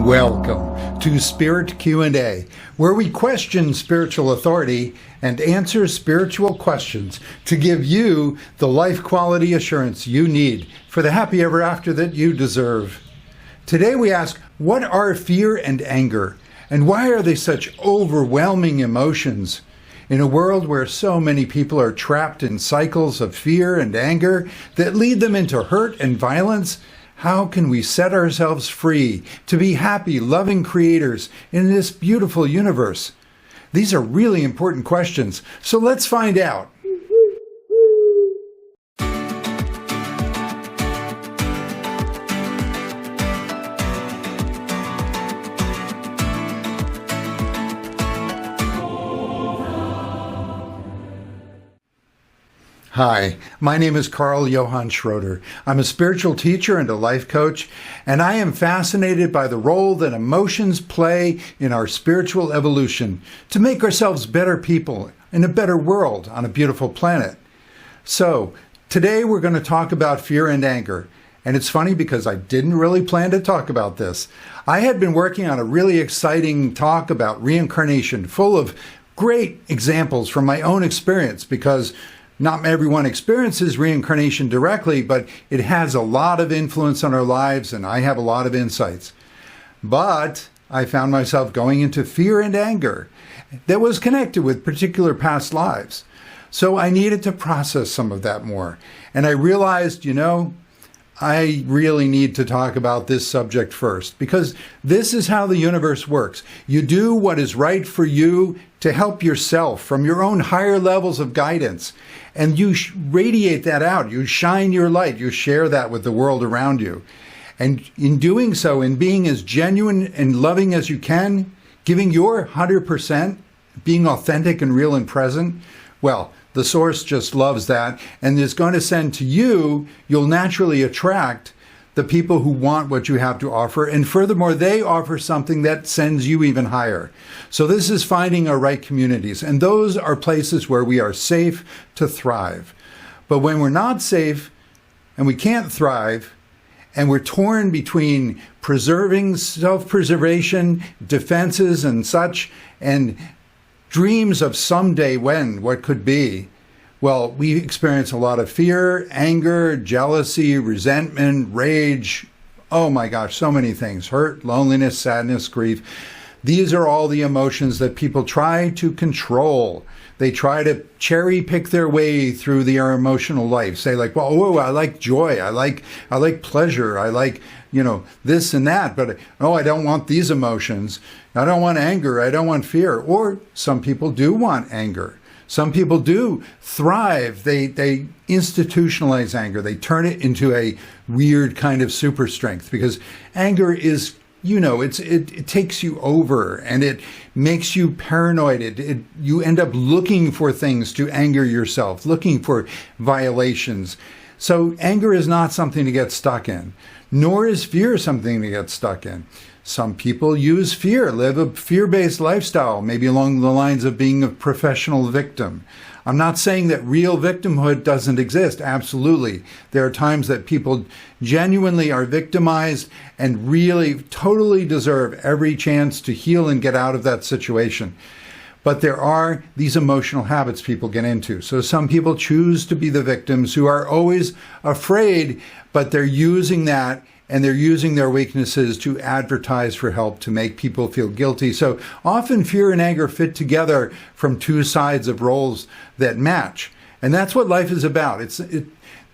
Welcome to Spirit Q&A, where we question spiritual authority and answer spiritual questions to give you the life quality assurance you need for the happy ever after that you deserve. Today we ask, what are fear and anger, and why are they such overwhelming emotions? In a world where so many people are trapped in cycles of fear and anger that lead them into hurt and violence, how can we set ourselves free to be happy, loving creators in this beautiful universe? These are really important questions, so let's find out. Hi, my name is Carl Johann Schroeder. I'm a spiritual teacher and a life coach, and I am fascinated by the role that emotions play in our spiritual evolution to make ourselves better people in a better world on a beautiful planet. So, today we're going to talk about fear and anger. And it's funny because I didn't really plan to talk about this. I had been working on a really exciting talk about reincarnation, full of great examples from my own experience, because not everyone experiences reincarnation directly, but it has a lot of influence on our lives, and I have a lot of insights. But I found myself going into fear and anger that was connected with particular past lives. So I needed to process some of that more. And I realized, I really need to talk about this subject first, because this is how the universe works. You do what is right for you to help yourself from your own higher levels of guidance, and you radiate that out. You shine your light. You share that with the world around you. And in doing so, in being as genuine and loving as you can, giving your 100%, being authentic and real and present, well, the source just loves that and is going to send to you, you'll naturally attract the people who want what you have to offer. And furthermore, they offer something that sends you even higher. So this is finding our right communities. And those are places where we are safe to thrive. But when we're not safe and we can't thrive, and we're torn between preserving self-preservation, defenses and such, and dreams of someday when, what could be, well, we experience a lot of fear, anger, jealousy, resentment, rage. Oh my gosh, so many things. Hurt, loneliness, sadness, grief. These are all the emotions that people try to control. They try to cherry pick their way through their emotional life. Say like, well, oh, I like joy. I like pleasure. I like, this and that. But, I don't want these emotions. I don't want anger. I don't want fear. Or some people do want anger. Some people do thrive. They institutionalize anger. They turn it into a weird kind of super strength, because anger is, it takes you over and it makes you paranoid. You end up looking for things to anger yourself, looking for violations. So anger is not something to get stuck in, nor is fear something to get stuck in. Some people use fear, live a fear-based lifestyle, maybe along the lines of being a professional victim. I'm not saying that real victimhood doesn't exist. Absolutely. There are times that people genuinely are victimized and really totally deserve every chance to heal and get out of that situation. But there are these emotional habits people get into. So some people choose to be the victims who are always afraid, but they're using that, and they're using their weaknesses to advertise for help, to make people feel guilty. So often fear and anger fit together from two sides of roles that match. And that's what life is about.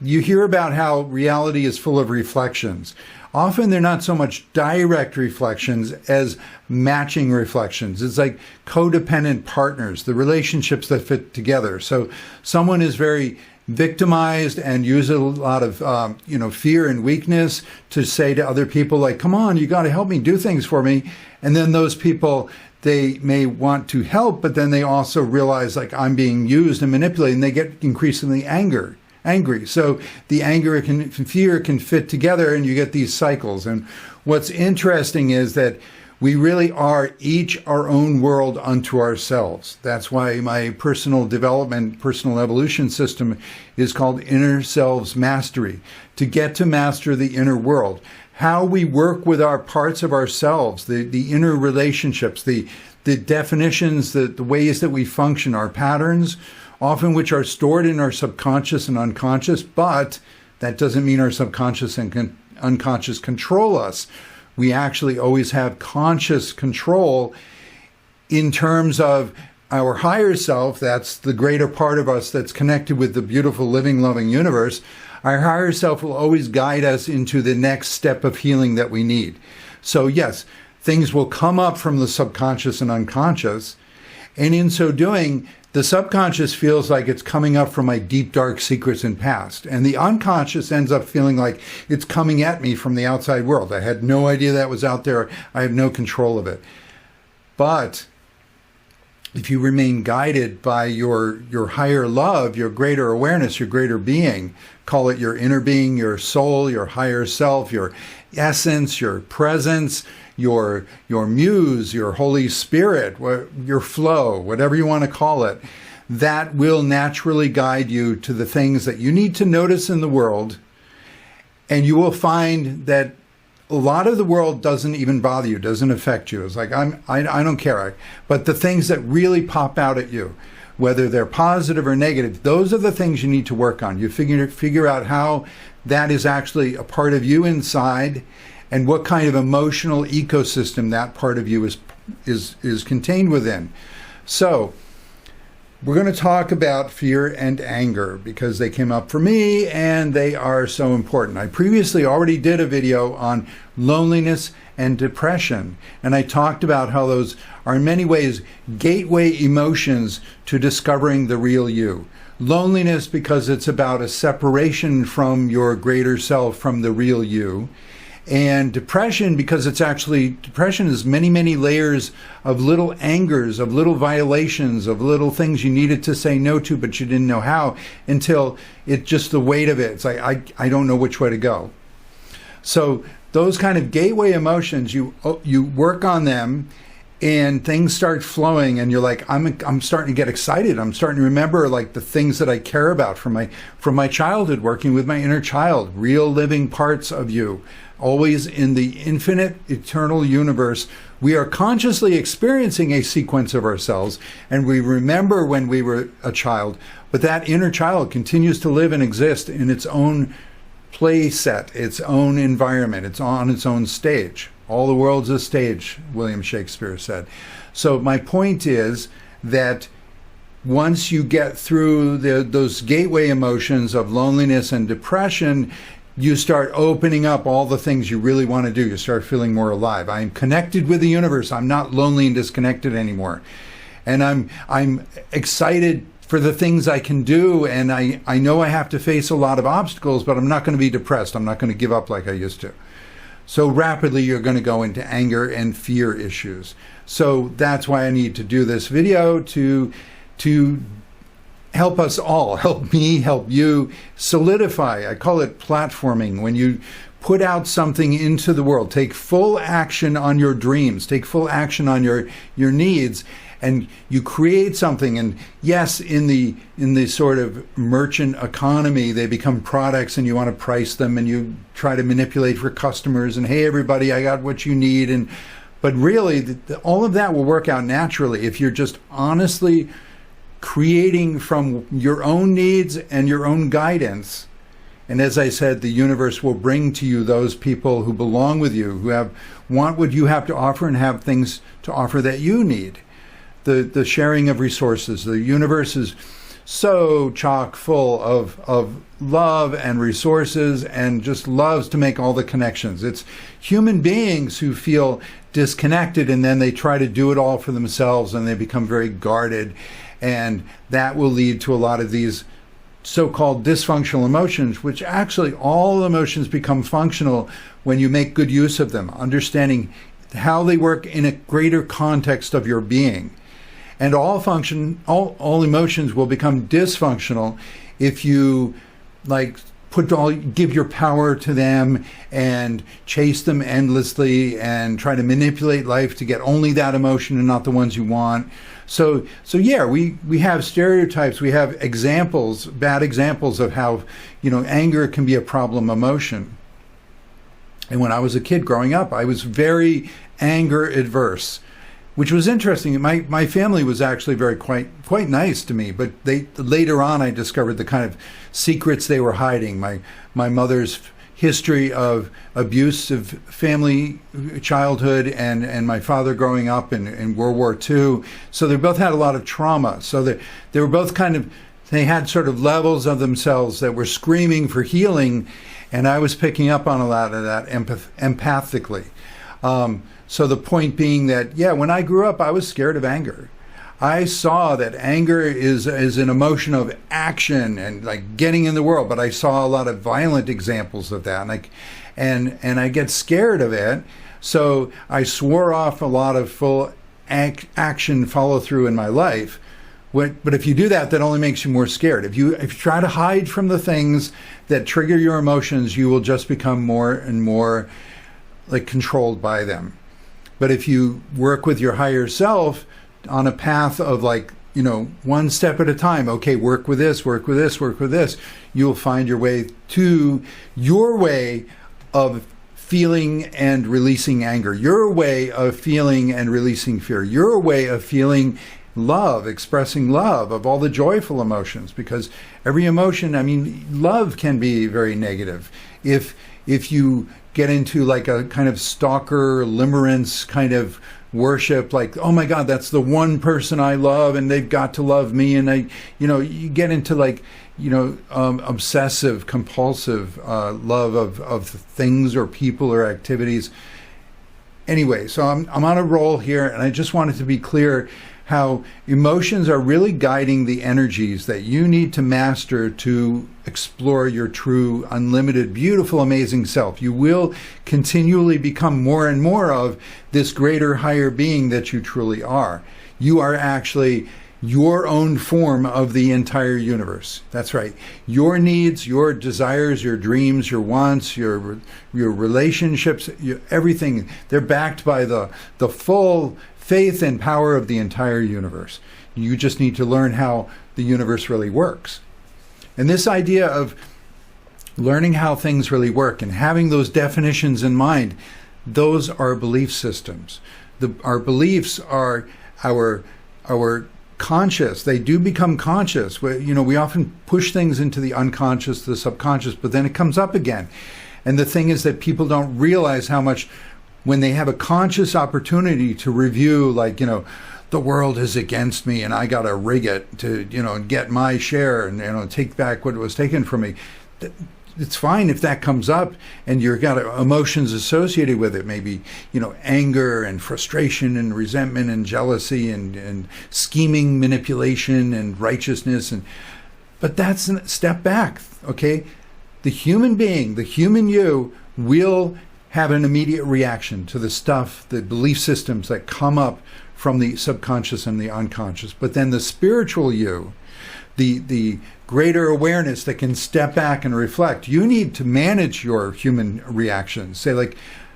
You hear about how reality is full of reflections. Often they're not so much direct reflections as matching reflections. It's like codependent partners, the relationships that fit together. So someone is very victimized and uses a lot of fear and weakness to say to other people, like, come on, you got to help me, do things for me. And then those people, they may want to help, but then they also realize, like, I'm being used and manipulated, and they get increasingly angry. So the anger and fear can fit together, and you get these cycles. And what's interesting is that We really are each our own world unto ourselves. That's why my personal development, personal evolution system is called Inner Selves Mastery, to get to master the inner world. How we work with our parts of ourselves, the inner relationships, the definitions, the ways that we function, our patterns, often which are stored in our subconscious and unconscious, but that doesn't mean our subconscious and unconscious control us. We actually always have conscious control in terms of our higher self. That's the greater part of us that's connected with the beautiful, living, loving universe. Our higher self will always guide us into the next step of healing that we need. So yes, things will come up from the subconscious and unconscious. And in so doing, the subconscious feels like it's coming up from my deep, dark secrets and past. And the unconscious ends up feeling like it's coming at me from the outside world. I had no idea that was out there. I have no control of it. But if you remain guided by your higher love, your greater awareness, your greater being, call it your inner being, your soul, your higher self, your essence, your presence, your muse, your Holy Spirit, your flow, whatever you want to call it, that will naturally guide you to the things that you need to notice in the world. And you will find that a lot of the world doesn't even bother you, doesn't affect you. It's like, I don't care. But the things that really pop out at you, whether they're positive or negative, those are the things you need to work on. You figure out how that is actually a part of you inside, and what kind of emotional ecosystem that part of you is contained within. So we're going to talk about fear and anger because they came up for me and they are so important. I previously already did a video on loneliness and depression, and I talked about how those are in many ways gateway emotions to discovering the real you. Loneliness because it's about a separation from your greater self, from the real you. And depression because depression is many, many layers of little angers, of little violations, of little things you needed to say no to, but you didn't know how, until it's just the weight of it. It's like, I don't know which way to go. So those kind of gateway emotions, you work on them and things start flowing, and you're like, I'm starting to get excited. I'm starting to remember like the things that I care about from my childhood, working with my inner child, real living parts of you. Always in the infinite, eternal universe, we are consciously experiencing a sequence of ourselves, and we remember when we were a child, but that inner child continues to live and exist in its own play set, its own environment. It's on its own stage. All the world's a stage, William Shakespeare said. So my point is that once you get through those gateway emotions of loneliness and depression, you start opening up all the things you really want to do. You start feeling more alive. I'm connected with the universe. I'm not lonely and disconnected anymore. And I'm excited for the things I can do. And I know I have to face a lot of obstacles, but I'm not going to be depressed. I'm not going to give up like I used to. So rapidly, you're going to go into anger and fear issues. So that's why I need to do this video to help us all, help me, help you solidify. I call it platforming. When you put out something into the world, take full action on your dreams, take full action on your needs, and you create something. And yes, in the sort of merchant economy, they become products and you want to price them and you try to manipulate for customers and, hey, everybody, I got what you need. But really, all of that will work out naturally if you're just honestly creating from your own needs and your own guidance. And as I said, the universe will bring to you those people who belong with you, who want what you have to offer and have things to offer that you need. The sharing of resources. The universe is so chock full of love and resources, and just loves to make all the connections. It's human beings who feel disconnected, and then they try to do it all for themselves, and they become very guarded. And that will lead to a lot of these so-called dysfunctional emotions, which actually all emotions become functional when you make good use of them, understanding how they work in a greater context of your being. And all emotions will become dysfunctional if you give your power to them and chase them endlessly and try to manipulate life to get only that emotion and not the ones you want. So yeah, we have stereotypes, we have examples, bad examples of how, anger can be a problem emotion. And when I was a kid growing up, I was very anger adverse, which was interesting. My family was actually quite nice to me, but later on I discovered the kind of secrets they were hiding. My mother's history of abusive family childhood and my father growing up in World War II. So they both had a lot of trauma. So they were both they had sort of levels of themselves that were screaming for healing, and I was picking up on a lot of that empathically. So the point being that, yeah, when I grew up, I was scared of anger. I saw that anger is an emotion of action and like getting in the world, but I saw a lot of violent examples of that, and I get scared of it. So I swore off a lot of full action follow through in my life. But if you do that, that only makes you more scared. If you try to hide from the things that trigger your emotions, you will just become more and more like controlled by them. But if you work with your higher self on a path of one step at a time, okay, work with this, work with this, work with this, you'll find your way to your way of feeling and releasing anger, your way of feeling and releasing fear, your way of feeling love, expressing love, of all the joyful emotions, because every emotion, love can be very negative. If you get into like a kind of stalker, limerence kind of worship, like, oh my God, that's the one person I love and they've got to love me. And you get into obsessive, compulsive love of things or people or activities. Anyway, so I'm on a roll here, and I just wanted to be clear how emotions are really guiding the energies that you need to master to explore your true, unlimited, beautiful, amazing self. You will continually become more and more of this greater, higher being that you truly are. You are actually your own form of the entire universe. That's right. Your needs, your desires, your dreams, your wants, your relationships, everything, they're backed by the full faith and power of the entire universe. You just need to learn how the universe really works. And this idea of learning how things really work and having those definitions in mind, those are belief systems. Our beliefs are our conscious. They do become conscious. We often push things into the unconscious, the subconscious, but then it comes up again. And the thing is that people don't realize how much, when they have a conscious opportunity to review, the world is against me and I got to rig it to, get my share and, take back what was taken from me. It's fine if that comes up and you've got emotions associated with it, maybe, anger and frustration and resentment and jealousy and scheming, manipulation and righteousness. But that's a step back, okay? The human being, the human you, will have an immediate reaction to the stuff, the belief systems that come up from the subconscious and the unconscious. But then the spiritual you, the greater awareness that can step back and reflect, you need to manage your human reactions. Say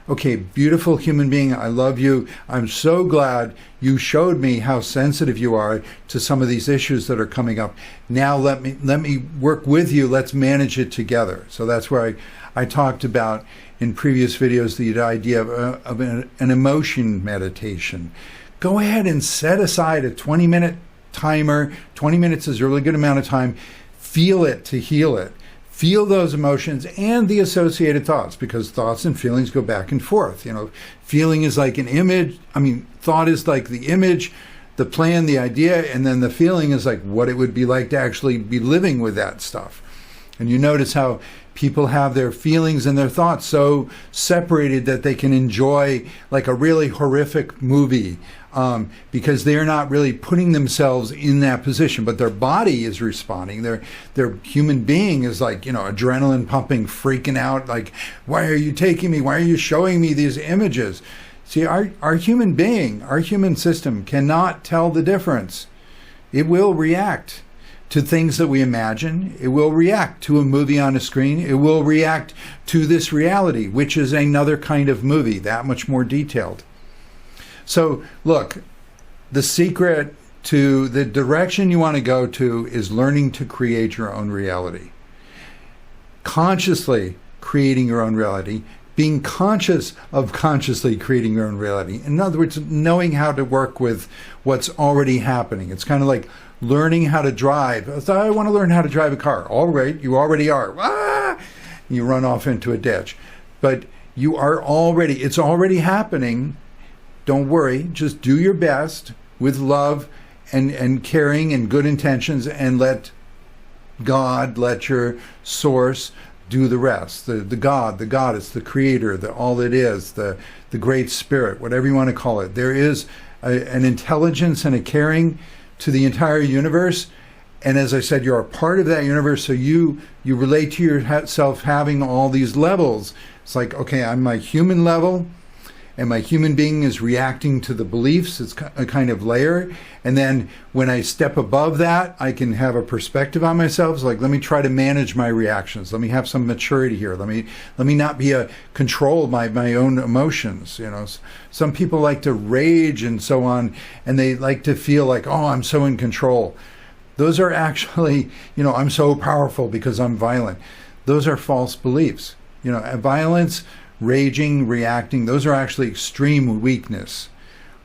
okay, beautiful human being, I love you. I'm so glad you showed me how sensitive you are to some of these issues that are coming up. Now let me work with you. Let's manage it together. So that's where I talked about in previous videos the idea of an emotion meditation. Go ahead and set aside a 20-minute timer. 20 minutes is a really good amount of time. Feel it to heal it. Feel those emotions and the associated thoughts, because thoughts and feelings go back and forth. Feeling is like an image. Thought is like the image, the plan, the idea, and then the feeling is like what it would be like to actually be living with that stuff. And you notice how people have their feelings and their thoughts so separated that they can enjoy like a really horrific movie because they're not really putting themselves in that position, but their body is responding. Their human being is adrenaline pumping, freaking out, like, why are you taking me? Why are you showing me these images? See, our human being, our human system cannot tell the difference. It will react. to things that we imagine. It will react to a movie on a screen. It will react to this reality, which is another kind of movie, that much more detailed. So look, the secret to the direction you want to go to is learning to create your own reality. Consciously creating your own reality, being conscious of consciously creating your own reality. In other words, knowing how to work with what's already happening. It's kind of like learning how to drive. I want to learn how to drive a car. All right, you already are. Ah! You run off into a ditch. But you are already, it's already happening. Don't worry, just do your best with love and caring and good intentions, and let God, let your source do the rest. The God, the goddess, the creator, the all it is, the great spirit, whatever you want to call it. There is an intelligence and a caring to the entire universe. And as I said, you're a part of that universe, so you relate to yourself having all these levels. It's like, okay, I'm my human level, and my human being is reacting to the beliefs. It's a kind of layer. And then when I step above that, I can have a perspective on myself. It's like, let me try to manage my reactions. Let me have some maturity here. Let me not be controlled by my own emotions. You know, some people like to rage and so on, and they like to feel like, oh, I'm so in control. Those are actually, I'm so powerful because I'm violent. Those are false beliefs. Violence, raging, reacting, those are actually extreme weakness.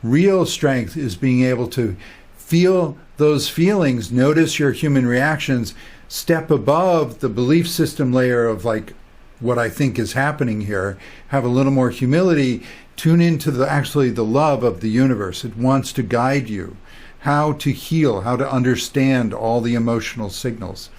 Real strength is being able to feel those feelings, notice your human reactions, step above the belief system layer of like what I think is happening here, have a little more humility, tune into the love of the universe. It wants to guide you how to heal, how to understand all the emotional signals.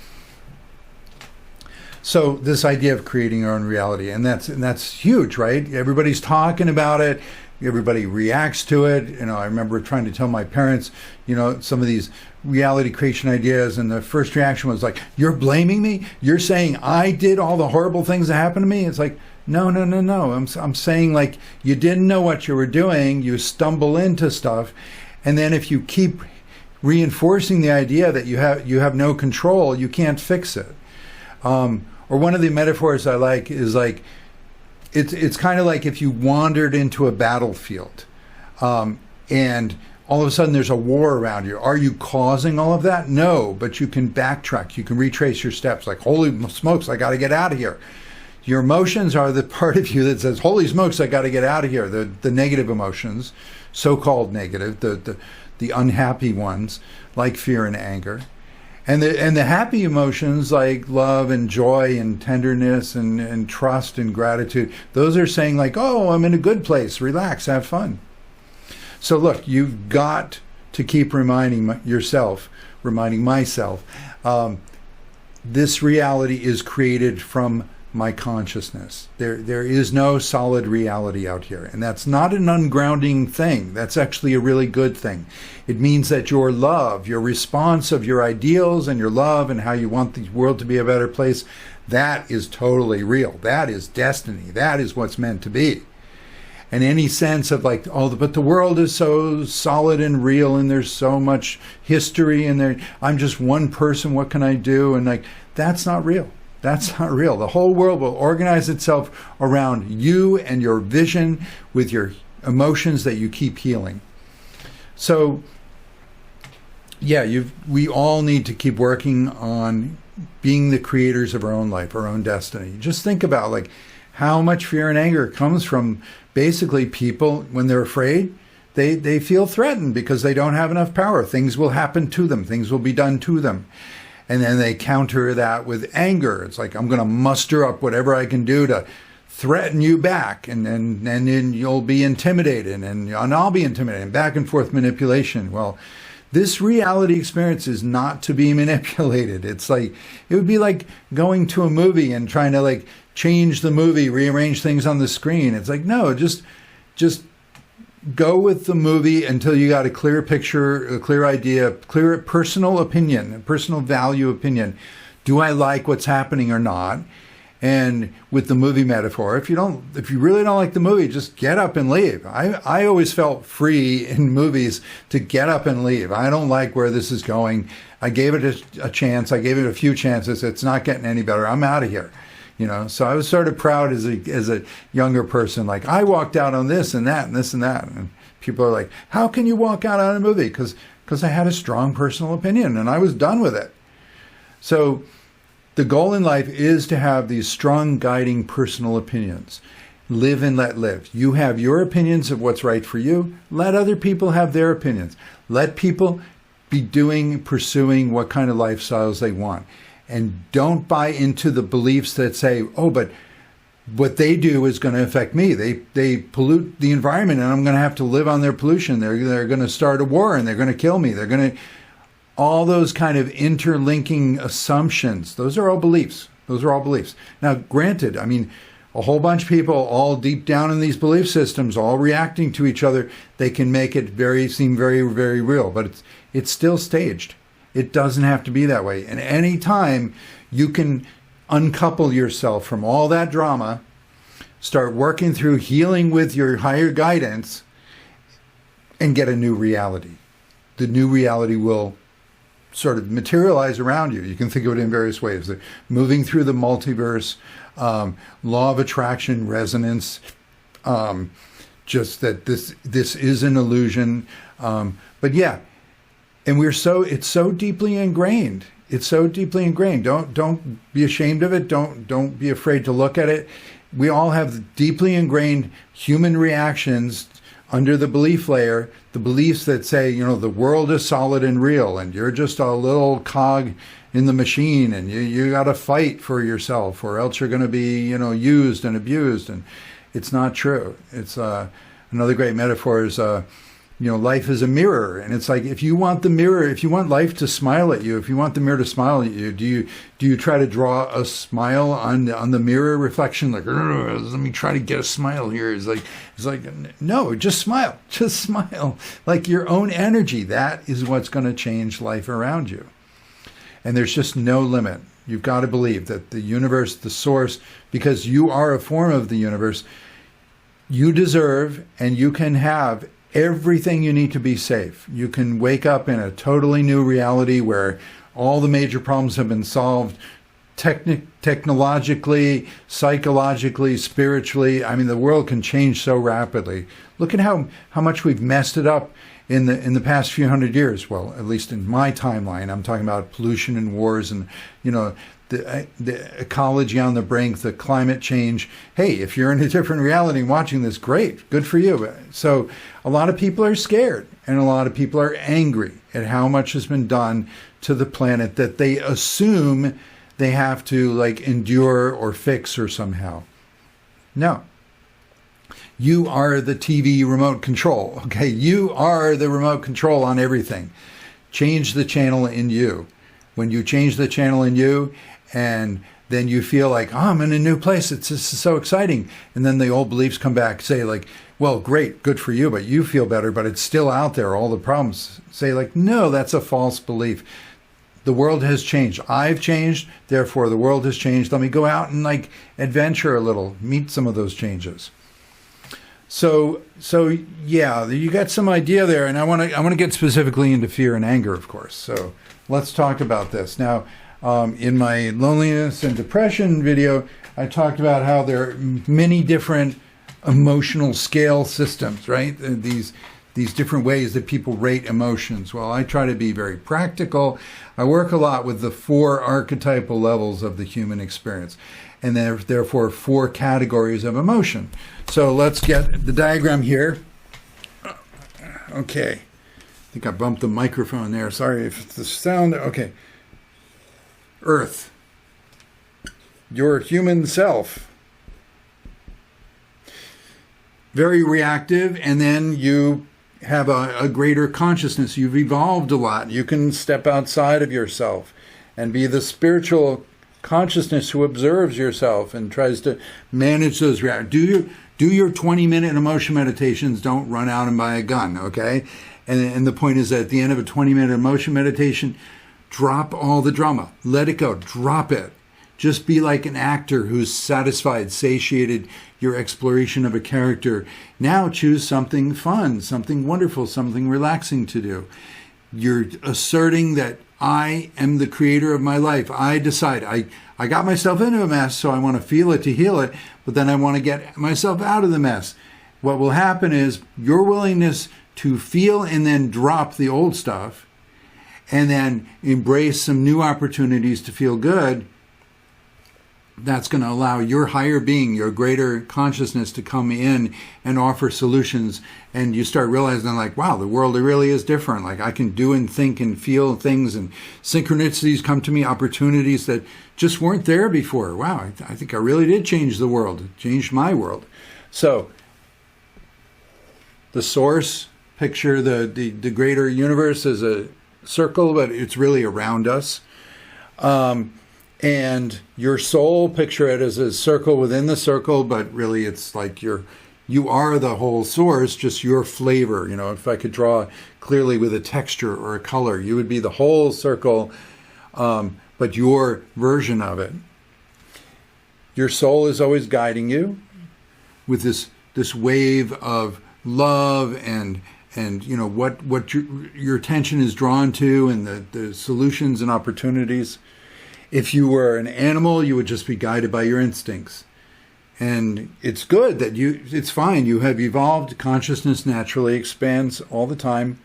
So this idea of creating our own reality, and that's huge, right? Everybody's talking about it. Everybody reacts to it. I remember trying to tell my parents, some of these reality creation ideas, and the first reaction was like, "You're blaming me? You're saying I did all the horrible things that happened to me?" It's like, no. I'm saying, like, you didn't know what you were doing. You stumble into stuff, and then if you keep reinforcing the idea that you have no control, you can't fix it. Or one of the metaphors I like is like, it's kind of like if you wandered into a battlefield, and all of a sudden there's a war around you. Are you causing all of that? No, but you can backtrack. You can retrace your steps. Like, holy smokes, I got to get out of here. Your emotions are the part of you that says, holy smokes, I got to get out of here. The negative emotions, so-called negative, the unhappy ones, like fear and anger. And the happy emotions like love and joy and tenderness and trust and gratitude, those are saying like, oh, I'm in a good place, relax, have fun. So look, you've got to keep reminding myself, this reality is created from my consciousness. There is no solid reality out here. And that's not an ungrounding thing. That's actually a really good thing. It means that your love, your response of your ideals and your love and how you want the world to be a better place, that is totally real. That is destiny. That is what's meant to be. And any sense of like, oh, but the world is so solid and real and there's so much history and I'm just one person, what can I do? And like, that's not real. That's not real. The whole world will organize itself around you and your vision with your emotions that you keep healing. So, yeah, we all need to keep working on being the creators of our own life, our own destiny. Just think about like how much fear and anger comes from basically people when they're afraid. They feel threatened because they don't have enough power. Things will happen to them. Things will be done to them. And then they counter that with anger. It's like, I'm going to muster up whatever I can do to threaten you back. And then you'll be intimidated and I'll be intimidated. And back and forth manipulation. Well, this reality experience is not to be manipulated. It's like, it would be like going to a movie and trying to like change the movie, rearrange things on the screen. It's like, no, just go with the movie until you got a clear picture, a clear idea, clear personal opinion, a personal value opinion. Do I like what's happening or not? And with the movie metaphor, if you really don't like the movie, just get up and leave. I always felt free in movies to get up and leave. I don't like where this is going. I gave it a chance. I gave it a few chances. It's not getting any better. I'm out of here. So I was sort of proud as a younger person. Like, I walked out on this and that and this and that. And people are like, how can you walk out on a movie? Because I had a strong personal opinion and I was done with it. So the goal in life is to have these strong guiding personal opinions. Live and let live. You have your opinions of what's right for you. Let other people have their opinions. Let people be pursuing what kind of lifestyles they want. And don't buy into the beliefs that say, oh, but what they do is going to affect me. They pollute the environment and I'm going to have to live on their pollution. They're going to start a war and they're going to kill me. They're going to... All those kind of interlinking assumptions, those are all beliefs. Those are all beliefs. Now, granted, I mean, a whole bunch of people all deep down in these belief systems, all reacting to each other, they can make it seem very, very real, but it's still staged. It doesn't have to be that way. And any time you can uncouple yourself from all that drama, start working through healing with your higher guidance, and get a new reality. The new reality will sort of materialize around you. You can think of it in various ways. Moving through the multiverse, law of attraction, resonance, just that this is an illusion. But yeah, and it's so deeply ingrained. It's so deeply ingrained. Don't be ashamed of it. Don't be afraid to look at it. We all have deeply ingrained human reactions under the belief layer, the beliefs that say, the world is solid and real, and you're just a little cog in the machine, and you got to fight for yourself, or else you're going to be, used and abused. And it's not true. It's another great metaphor is, life is a mirror, and it's like if you want life to smile at you, if you want the mirror to smile at you, do you try to draw a smile on the mirror reflection? Like, let me try to get a smile here. It's like no, just smile, like your own energy. That is what's going to change life around you. And there's just no limit. You've got to believe that the universe, the source, because you are a form of the universe, you deserve and you can have everything you need to be safe. You can wake up in a totally new reality where all the major problems have been solved technologically, psychologically, spiritually. I mean, the world can change so rapidly. Look at how much we've messed it up in the past few hundred years. Well, at least in my timeline, I'm talking about pollution and wars and, the ecology on the brink, the climate change. Hey, if you're in a different reality and watching this, great, good for you. So a lot of people are scared and a lot of people are angry at how much has been done to the planet that they assume they have to endure or fix or somehow. No. You are the TV remote control, okay? You are the remote control on everything. Change the channel in you. When you change the channel in you, and then you feel like, I'm in a new place. This is so exciting. And then the old beliefs come back, say well, great, good for you, but you feel better, but it's still out there, all the problems. Say no, that's a false belief. The world has changed. I've changed, therefore the world has changed. Let me go out and adventure a little, meet some of those changes. So yeah, you got some idea there, and I want to get specifically into fear and anger, of course. So let's talk about this. Now, in my loneliness and depression video, I talked about how there are many different emotional scale systems, right? These different ways that people rate emotions. Well, I try to be very practical. I work a lot with the 4 archetypal levels of the human experience, and therefore 4 categories of emotion. So let's get the diagram here. Okay. I think I bumped the microphone there. Sorry if it's the sound. Okay. Earth. Your human self. Very reactive, and then you have a greater consciousness. You've evolved a lot. You can step outside of yourself and be the spiritual consciousness who observes yourself and tries to manage those reactions. Do your 20-minute emotion meditations. Don't run out and buy a gun, okay? And the point is that at the end of a 20-minute emotion meditation, drop all the drama. Let it go. Drop it. just be like an actor who's satisfied, satiated your exploration of a character. Now choose something fun, something wonderful, something relaxing to do. You're asserting that I am the creator of my life. I decide. I got myself into a mess, so I want to feel it to heal it, but then I want to get myself out of the mess. What will happen is your willingness to feel and then drop the old stuff and then embrace some new opportunities to feel good, that's going to allow your higher being, your greater consciousness to come in and offer solutions. And you start realizing like, wow, the world really is different. Like I can do and think and feel things, and synchronicities come to me, opportunities that just weren't there before. Wow, I think I really did change the world. It changed my world. So the source, picture the greater universe as a circle, but it's really around us. And your soul, picture it as a circle within the circle, but really it's like you are the whole source, just your flavor. You know, if I could draw clearly with a texture or a color, you would be the whole circle, but your version of it. Your soul is always guiding you with this wave of love and you know what your attention is drawn to, and the solutions and opportunities. If you were an animal, you would just be guided by your instincts. And it's good that it's fine. You have evolved. Consciousness naturally expands all the time.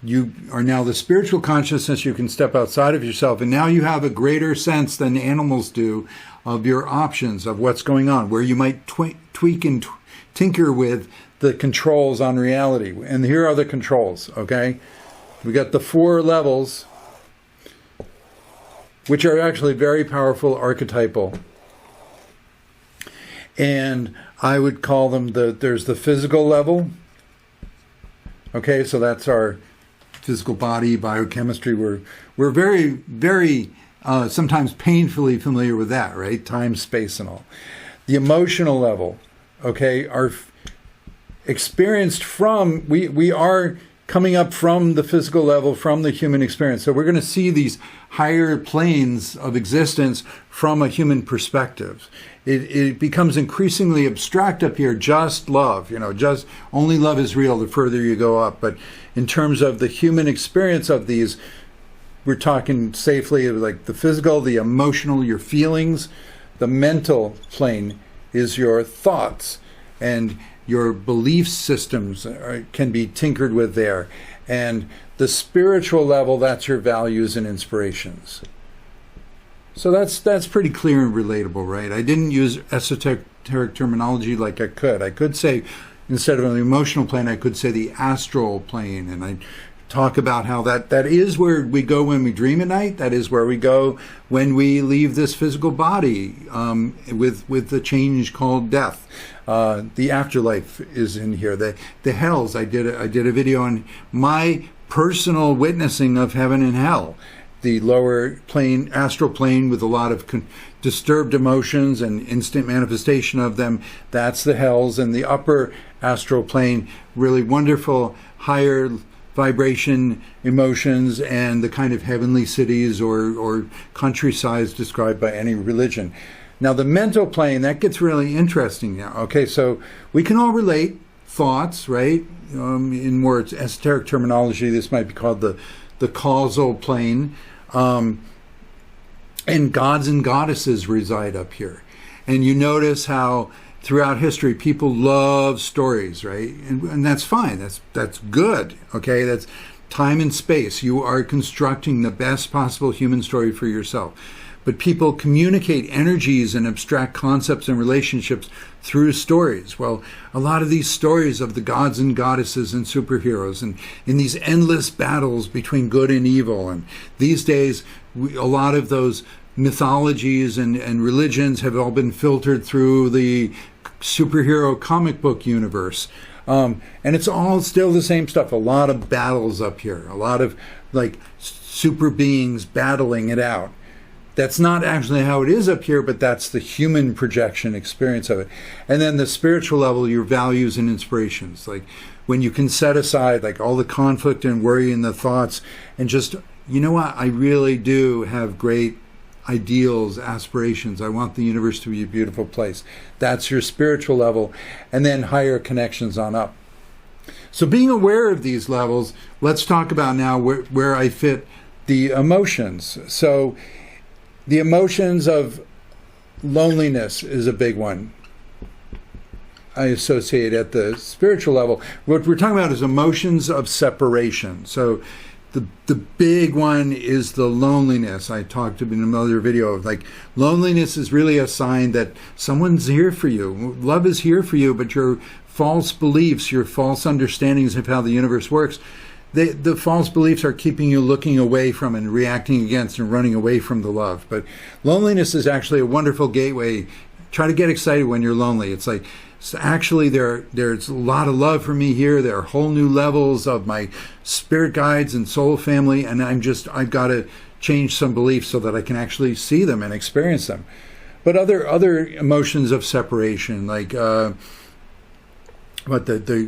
You are now the spiritual consciousness. You can step outside of yourself. And now you have a greater sense than animals do of your options, of what's going on, where you might tweak and tinker with the controls on reality. And here are the controls, okay? We got the 4 levels, which are actually very powerful archetypal. And I would call them there's the physical level. Okay, so that's our physical body, biochemistry. We're very, very, sometimes painfully familiar with that, right? Time, space, and all. The emotional level, okay, are experienced from, we are coming up from the physical level, from the human experience. So we're going to see these higher planes of existence from a human perspective. It becomes increasingly abstract up here, just love, you know, just only love is real the further you go up. But in terms of the human experience of these, we're talking safely like the physical, the emotional, your feelings. The mental plane is your thoughts, and your belief systems can be tinkered with there. And the spiritual level, that's your values and inspirations. So that's pretty clear and relatable, right? I didn't use esoteric terminology like I could. I could say, instead of an emotional plane, I could say the astral plane. And I talk about how that is where we go when we dream at night. That is where we go when we leave this physical body, with the change called death. The afterlife is in here. The hells. I did a video on my personal witnessing of heaven and hell. The lower plane, astral plane, with a lot of disturbed emotions and instant manifestation of them, that's the hells. And the upper astral plane, really wonderful, higher vibration emotions and the kind of heavenly cities or countrysides described by any religion. Now the mental plane, that gets really interesting now. Okay, so we can all relate thoughts, right? In more esoteric terminology, this might be called the causal plane. And gods and goddesses reside up here. And you notice how throughout history people love stories, right? And that's fine. That's good. Okay, that's time and space. You are constructing the best possible human story for yourself. But people communicate energies and abstract concepts and relationships through stories. Well, a lot of these stories of the gods and goddesses and superheroes, and in these endless battles between good and evil. And these days, a lot of those mythologies and religions have all been filtered through the superhero comic book universe. And it's all still the same stuff. A lot of battles up here. A lot of like super beings battling it out. That's not actually how it is up here, but that's the human projection experience of it. And then the spiritual level, your values and inspirations. Like when you can set aside like all the conflict and worry and the thoughts and just, you know what, I really do have great ideals, aspirations. I want the universe to be a beautiful place. That's your spiritual level, and then higher connections on up. So being aware of these levels, let's talk about now where I fit the emotions. So the emotions of loneliness is a big one I associate at the spiritual level. What we're talking about is emotions of separation. So the big one is the loneliness. I talked in another video of like loneliness is really a sign that someone's here for you. Love is here for you, but your false beliefs, your false understandings of how the universe works, the false beliefs are keeping you looking away from and reacting against and running away from the love. But loneliness is actually a wonderful gateway. Try to get excited when you're lonely. It's like, actually there's a lot of love for me here. There are whole new levels of my spirit guides and soul family, and I've got to change some beliefs so that I can actually see them and experience them. But other emotions of separation, like the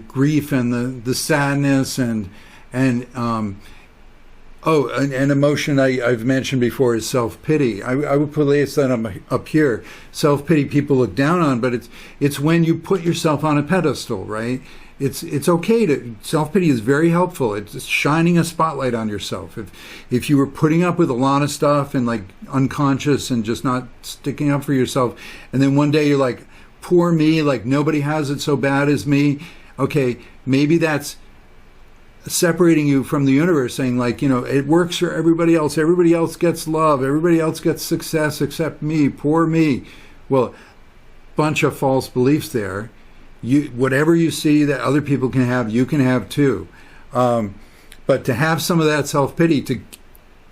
grief and the sadness and an emotion I've mentioned before is self-pity. I would place that up here. Self-pity people look down on, but it's when you put yourself on a pedestal, right? It's okay to, self-pity is very helpful. It's shining a spotlight on yourself. If you were putting up with a lot of stuff and like unconscious and just not sticking up for yourself, and then one day you're like, poor me, like nobody has it so bad as me. Okay, maybe that's separating you from the universe, saying like, it works for everybody else gets love, everybody else gets success except me, poor me. Well, bunch of false beliefs there. Whatever you see that other people can have, you can have too. But to have some of that self-pity, to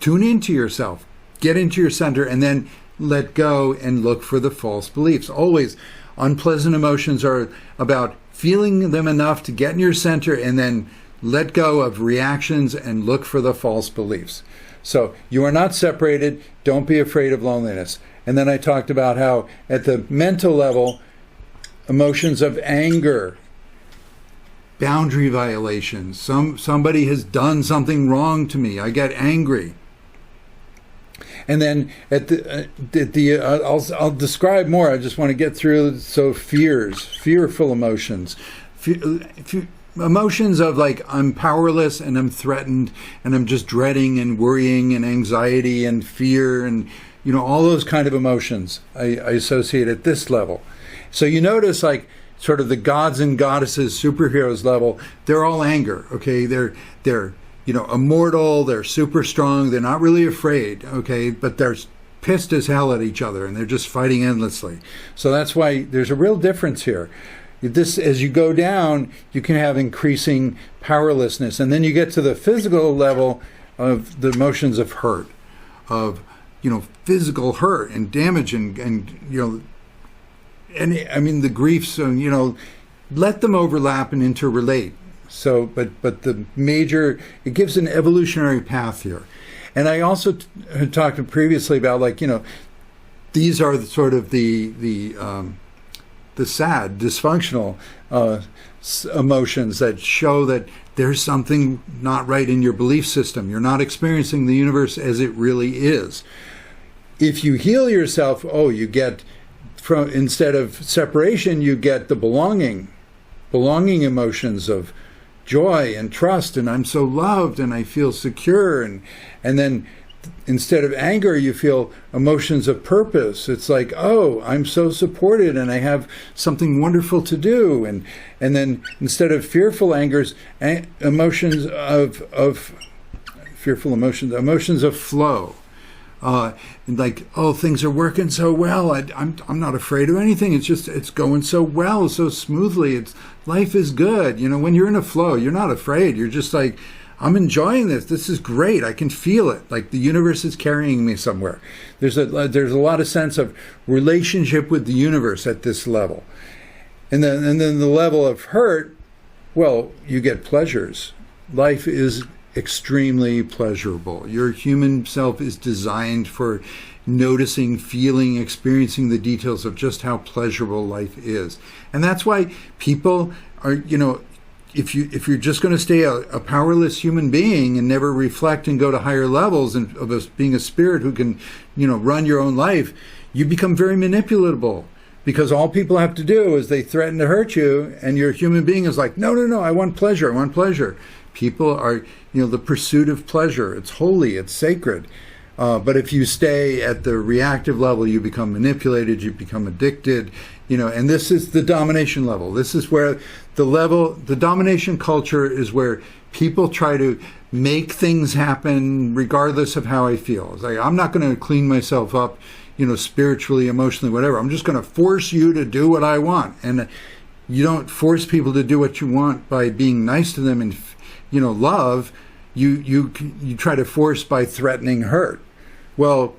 tune into yourself, get into your center, and then let go and look for the false beliefs. Always unpleasant emotions are about feeling them enough to get in your center and then let go of reactions and look for the false beliefs. So you are not separated. Don't be afraid of loneliness. And then I talked about how at the mental level, emotions of anger, boundary violations. Somebody has done something wrong to me. I get angry. And then I'll describe more. I just want to get through. So fearful emotions. Emotions of like, I'm powerless and I'm threatened and I'm just dreading and worrying and anxiety and fear and, all those kind of emotions I associate at this level. So you notice like sort of the gods and goddesses, superheroes level, they're all anger, okay? They're immortal, they're super strong, they're not really afraid, okay? But they're pissed as hell at each other and they're just fighting endlessly. So that's why there's a real difference here. As you go down, you can have increasing powerlessness. And then you get to the physical level of the emotions of hurt, of, physical hurt and damage and I mean the griefs, let them overlap and interrelate. So, but the major, it gives an evolutionary path here. And I also had talked previously about these are sort of the sad, dysfunctional emotions that show that there's something not right in your belief system. You're not experiencing the universe as it really is. If you heal yourself, you get, instead of separation, you get the belonging emotions of joy and trust, and I'm so loved and I feel secure, and then instead of anger, you feel emotions of purpose. It's like, I'm so supported and I have something wonderful to do. And then instead of fearful angers, emotions of flow. Things are working so well. I'm not afraid of anything. It's going so well, so smoothly. Life is good. When you're in a flow, you're not afraid. You're just like, I'm enjoying this. This is great. I can feel it. Like the universe is carrying me somewhere. There's a lot of sense of relationship with the universe at this level. And then the level of hurt, you get pleasures. Life is extremely pleasurable. Your human self is designed for noticing, feeling, experiencing the details of just how pleasurable life is. And that's why people are, if you're just going to stay a powerless human being and never reflect and go to higher levels and of being a spirit who can, run your own life, you become very manipulatable, because all people have to do is they threaten to hurt you, and your human being is like, no, I want pleasure, I want pleasure. People are, the pursuit of pleasure. It's holy, it's sacred. But if you stay at the reactive level, you become manipulated, you become addicted, and this is the domination level. This is where the domination culture is where people try to make things happen regardless of how I feel. It's like, I'm not going to clean myself up, spiritually, emotionally, whatever. I'm just going to force you to do what I want. And you don't force people to do what you want by being nice to them and, love. You try to force by threatening hurt. Well,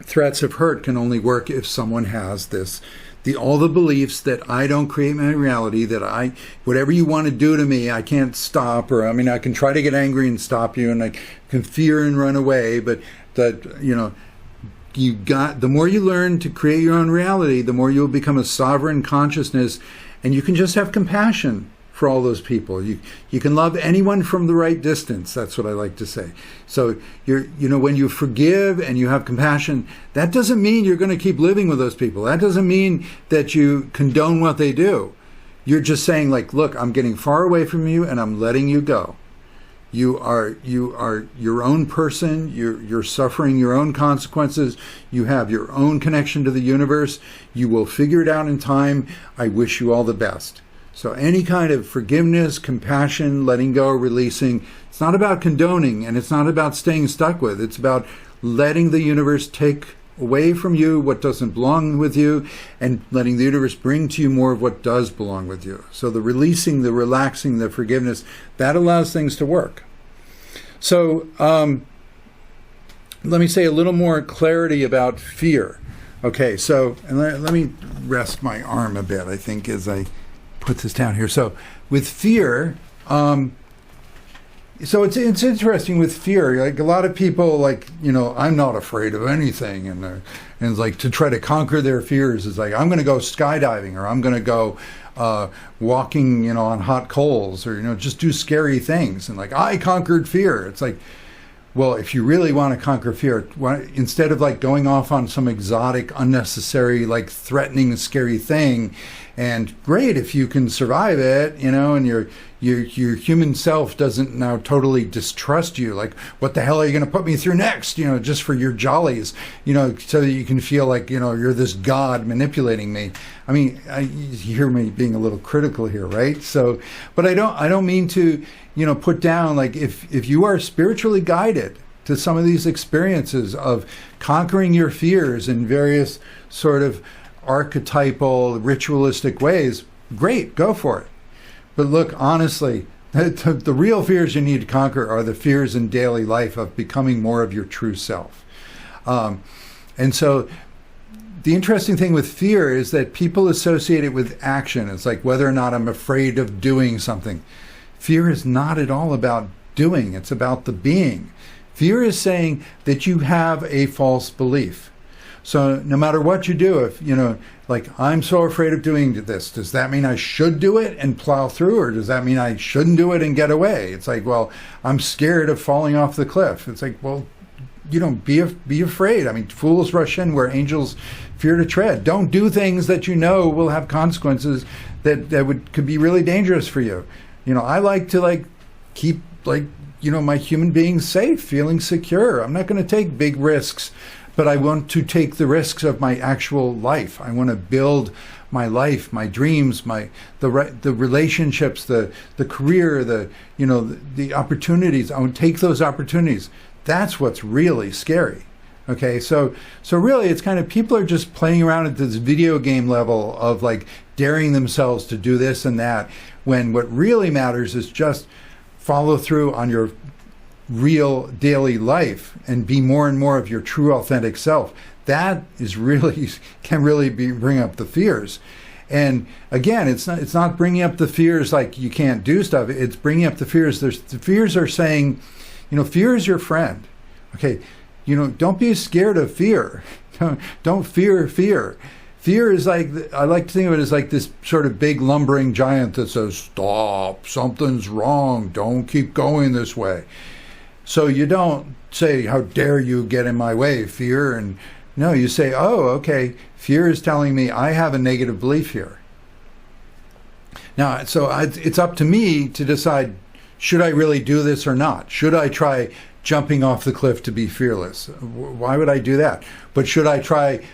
threats of hurt can only work if someone has all the beliefs that I don't create my reality, that whatever you want to do to me, I can't stop, or I can try to get angry and stop you, and I can fear and run away, but that, the more you learn to create your own reality, the more you'll become a sovereign consciousness, and you can just have compassion for all those people. You can love anyone from the right distance. That's what I like to say. So when you forgive and you have compassion, that doesn't mean you're going to keep living with those people. That doesn't mean that you condone what they do. You're just saying, like, look, I'm getting far away from you and I'm letting you go. You are your own person. You're suffering your own consequences. You have your own connection to the universe. You will figure it out in time. I wish you all the best. So any kind of forgiveness, compassion, letting go, releasing, it's not about condoning, and it's not about staying stuck with. It's about letting the universe take away from you what doesn't belong with you, and letting the universe bring to you more of what does belong with you. So the releasing, the relaxing, the forgiveness, that allows things to work. So let me say a little more clarity about fear. Okay, so and let me rest my arm a bit, I think, as I put this down here. So with fear, so it's interesting with fear. Like, a lot of people, like, I'm not afraid of anything, and it's like, to try to conquer their fears is like, I'm going to go skydiving, or I'm going to go walking, on hot coals, or just do scary things, and like, I conquered fear. It's like, well, if you really want to conquer fear, instead of like going off on some exotic, unnecessary, like threatening, scary thing, and great if you can survive it, and your human self doesn't now totally distrust you. Like, what the hell are you going to put me through next? Just for your jollies, so that you can feel like, you're this god manipulating me. I mean, you hear me being a little critical here, right? So, but I don't mean to, put down, like, if you are spiritually guided to some of these experiences of conquering your fears in various sort of archetypal, ritualistic ways, great, go for it. But look, honestly, the real fears you need to conquer are the fears in daily life of becoming more of your true self. And so the interesting thing with fear is that people associate it with action. It's like whether or not I'm afraid of doing something. Fear is not at all about doing. It's about the being. Fear is saying that you have a false belief. So no matter what you do, if, like, I'm so afraid of doing this, does that mean I should do it and plow through, or does that mean I shouldn't do it and get away? It's like, well, I'm scared of falling off the cliff. It's like, well, be afraid. I mean, fools rush in where angels fear to tread. Don't do things that will have consequences that could be really dangerous for you. I like to keep my human beings safe, feeling secure. I'm not going to take big risks, but I want to take the risks of my actual life. I want to build my life, my dreams, the relationships, the career, the opportunities. I want to take those opportunities. That's what's really scary. Okay, so really it's kind of, people are just playing around at this video game level of like daring themselves to do this and that, when what really matters is just follow through on your real daily life and be more and more of your true authentic self. That is really, can really bring up the fears. And again, it's not bringing up the fears like you can't do stuff. It's bringing up the fears. The fears are saying, fear is your friend. Okay, don't be scared of fear. Don't fear fear. Fear is like, I like to think of it as like this sort of big lumbering giant that says, stop, something's wrong, don't keep going this way. So you don't say, how dare you get in my way, fear? And no, you say, oh, okay, fear is telling me I have a negative belief here. Now, so it's up to me to decide, should I really do this or not? Should I try jumping off the cliff to be fearless? Why would I do that? But should I try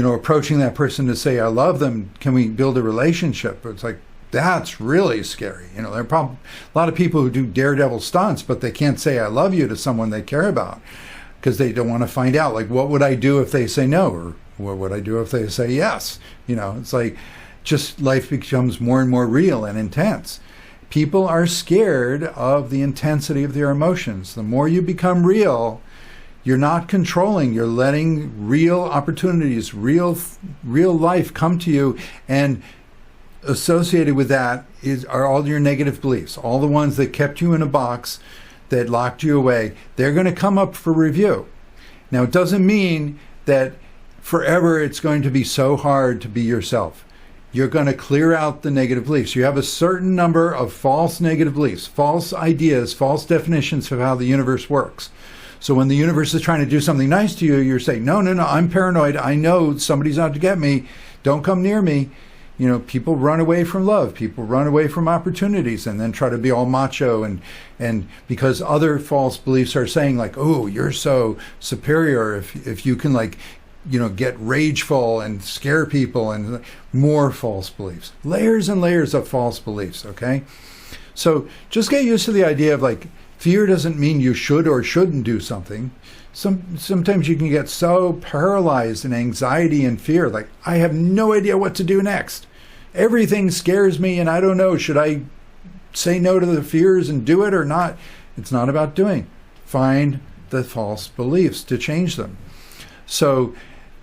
approaching that person to say I love them? Can we build a relationship? It's like, that's really scary. There are a lot of people who do daredevil stunts, but they can't say I love you to someone they care about because they don't want to find out. Like, what would I do if they say no? Or what would I do if they say yes? It's like, just life becomes more and more real and intense. People are scared of the intensity of their emotions. The more you become real, you're not controlling, you're letting real opportunities, real life come to you, and associated with that are all your negative beliefs, all the ones that kept you in a box, that locked you away. They're going to come up for review. Now, it doesn't mean that forever it's going to be so hard to be yourself. You're going to clear out the negative beliefs. You have a certain number of false negative beliefs, false ideas, false definitions of how the universe works. So when the universe is trying to do something nice to you, you're saying, no, I'm paranoid. I know somebody's out to get me. Don't come near me. People run away from love. People run away from opportunities and then try to be all macho. And because other false beliefs are saying like, oh, you're so superior if you can get rageful and scare people, and more false beliefs. Layers and layers of false beliefs, okay? So just get used to the idea of like, fear doesn't mean you should or shouldn't do something. Sometimes you can get so paralyzed in anxiety and fear, like, I have no idea what to do next. Everything scares me and I don't know, should I say no to the fears and do it or not? It's not about doing. Find the false beliefs to change them. So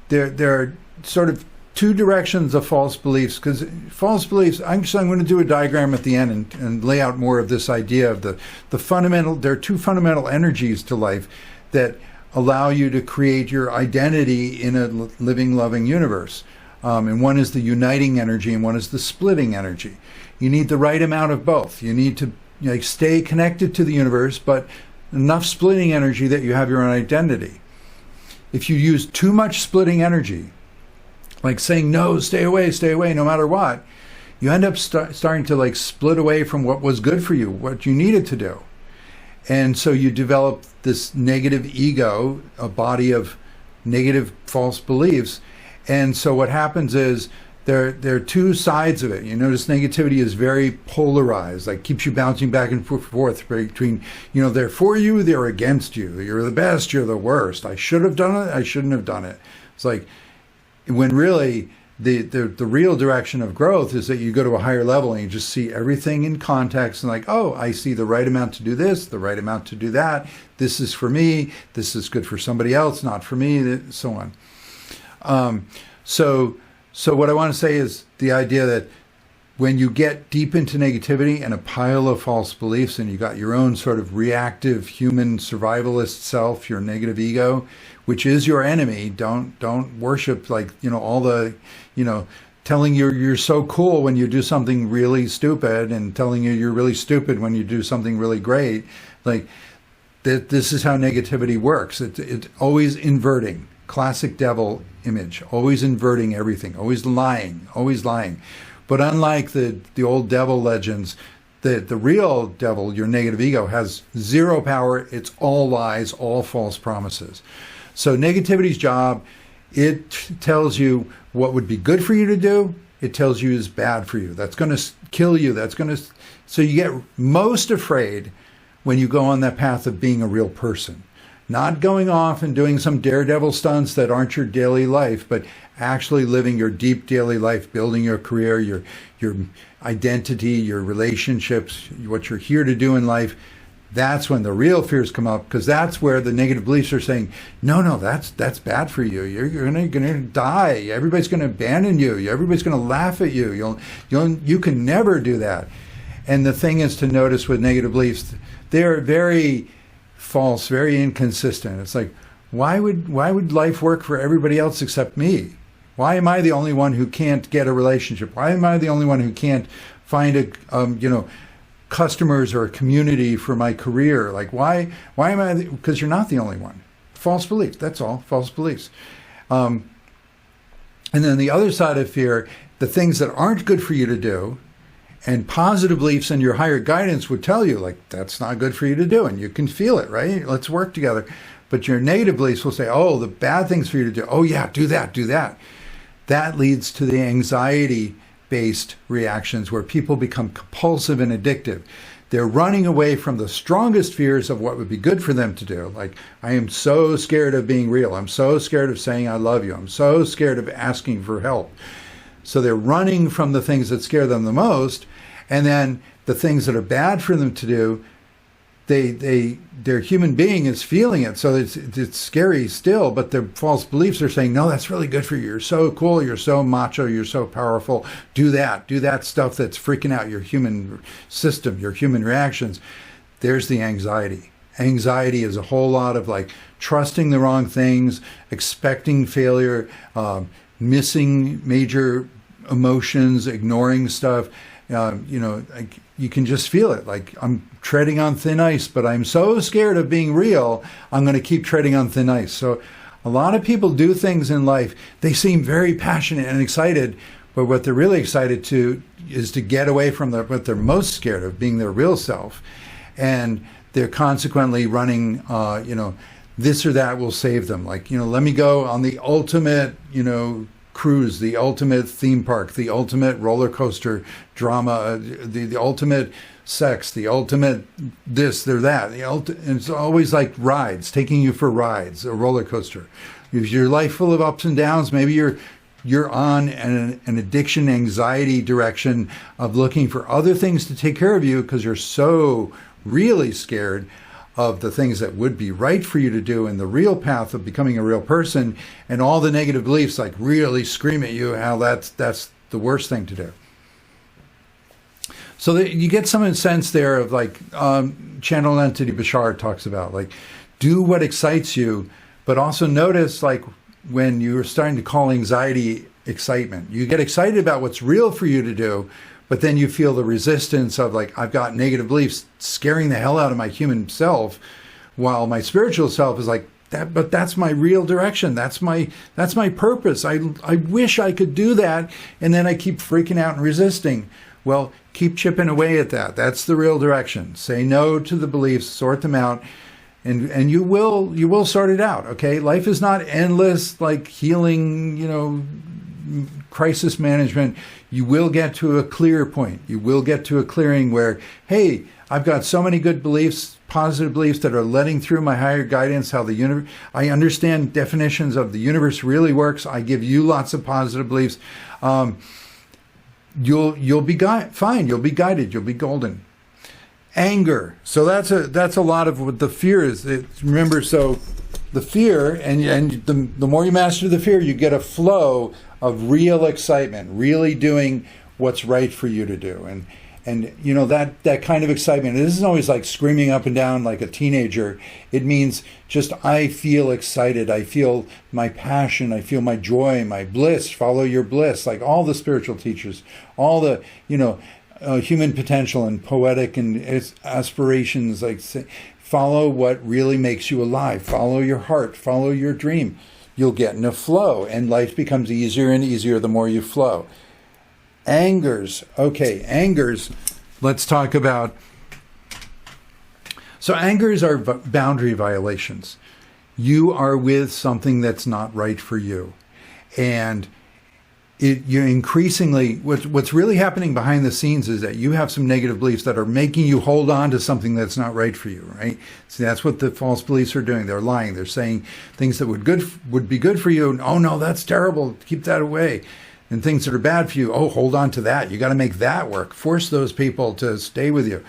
there are sort of two directions of false beliefs, because false beliefs, I'm going to do a diagram at the end and lay out more of this idea of the fundamental, there are two fundamental energies to life that allow you to create your identity in a living, loving universe. And one is the uniting energy and one is the splitting energy. You need the right amount of both. You need to stay connected to the universe, but enough splitting energy that you have your own identity. If you use too much splitting energy, like saying no, stay away, no matter what, you end up starting to split away from what was good for you, what you needed to do. And so you develop this negative ego, a body of negative false beliefs. And so what happens is there are two sides of it. You notice negativity is very polarized, keeps you bouncing back and forth between, they're for you, they're against you. You're the best, you're the worst. I should have done it, I shouldn't have done it. It's like, when really the real direction of growth is that you go to a higher level and you just see everything in context and oh, I see the right amount to do this, the right amount to do that. This is for me. This is good for somebody else, not for me, so on. So what I want to say is the idea that when you get deep into negativity and a pile of false beliefs and you got your own sort of reactive human survivalist self, your negative ego, which is your enemy, don't worship all the, telling you you're so cool when you do something really stupid and telling you you're really stupid when you do something really great. This is how negativity works. It's always inverting. Classic devil image, always inverting everything, always lying. But unlike the old devil legends, the real devil, your negative ego, has zero power. It's all lies, all false promises. So negativity's job, it tells you what would be good for you to do. It tells you is bad for you. That's going to kill you. So you get most afraid when you go on that path of being a real person. Not going off and doing some daredevil stunts that aren't your daily life, but actually living your deep daily life, building your career, your identity, your relationships, what you're here to do in life. That's when the real fears come up, because that's where the negative beliefs are saying, no, that's bad for you. You're gonna die. Everybody's gonna abandon you. Everybody's gonna laugh at you. You can never do that. And the thing is to notice with negative beliefs, they're very false, very inconsistent. It's like, why would life work for everybody else except me? Why am I the only one who can't get a relationship? Why am I the only one who can't find customers or a community for my career? Like, why am I? Because you're not the only one. False beliefs. That's all. False beliefs. And then the other side of fear, the things that aren't good for you to do, and positive beliefs and your higher guidance would tell you, like, that's not good for you to do. And you can feel it, right? Let's work together. But your negative beliefs will say, oh, the bad things for you to do. Oh, yeah, do that, do that. That leads to the anxiety-based reactions where people become compulsive and addictive. They're running away from the strongest fears of what would be good for them to do. Like, I am so scared of being real. I'm so scared of saying I love you. I'm so scared of asking for help. So they're running from the things that scare them the most. And then the things that are bad for them to do, their human being is feeling it. So it's scary still, but their false beliefs are saying, no, that's really good for you. You're so cool. You're so macho. You're so powerful. Do that stuff that's freaking out your human system, your human reactions. There's the anxiety. Anxiety is a whole lot of like trusting the wrong things, expecting failure, missing major emotions, ignoring stuff. Like you can just feel it. Like, I'm treading on thin ice, but I'm so scared of being real, I'm going to keep treading on thin ice. So a lot of people do things in life. They seem very passionate and excited, but what they're really excited to is to get away from what they're most scared of, being their real self. And they're consequently running, this or that will save them. Like, let me go on the ultimate, cruise, the ultimate theme park, the ultimate roller coaster drama, the ultimate sex, the ultimate this or that. It's always like rides, taking you for rides, a roller coaster. Is your life full of ups and downs? Maybe you're on an addiction, anxiety direction of looking for other things to take care of you because you're so really scared of the things that would be right for you to do in the real path of becoming a real person, and all the negative beliefs like really scream at you how that's the worst thing to do. So that you get some sense there of like channel entity Bashar talks about, like, do what excites you, but also notice like when you're starting to call anxiety excitement. You get excited about what's real for you to do, but then you feel the resistance of like, I've got negative beliefs scaring the hell out of my human self, while my spiritual self is like, but that's my real direction. That's my purpose. I wish I could do that. And then I keep freaking out and resisting. Well, keep chipping away at that. That's the real direction. Say no to the beliefs, sort them out, and you will sort it out. Okay. Life is not endless, like healing, crisis management. You will get to a clear point. You will get to a clearing where, hey, I've got so many good beliefs, positive beliefs that are letting through my higher guidance, how the universe, I understand definitions of the universe really works. I give you lots of positive beliefs. You'll be fine. You'll be guided. You'll be golden. Anger. So that's a lot of what the fear is. Remember, so the fear, and the more you master the fear, you get a flow of real excitement, really doing what's right for you to do. And that kind of excitement, it isn't always like screaming up and down like a teenager. It means just, I feel excited. I feel my passion. I feel my joy, my bliss. Follow your bliss. Like all the spiritual teachers, all the, human potential and poetic and aspirations, like follow what really makes you alive. Follow your heart. Follow your dream. You'll get in a flow, and life becomes easier and easier the more you flow. Angers. Okay, angers. Let's talk about. So angers are boundary violations. You are with something that's not right for you. And you're increasingly, what's really happening behind the scenes is that you have some negative beliefs that are making you hold on to something that's not right for you, right? See, that's what the false beliefs are doing. They're lying. They're saying things that would be good for you. And, oh no, that's terrible. Keep that away. And things that are bad for you, oh, hold on to that. You got to make that work. Force those people to stay with you.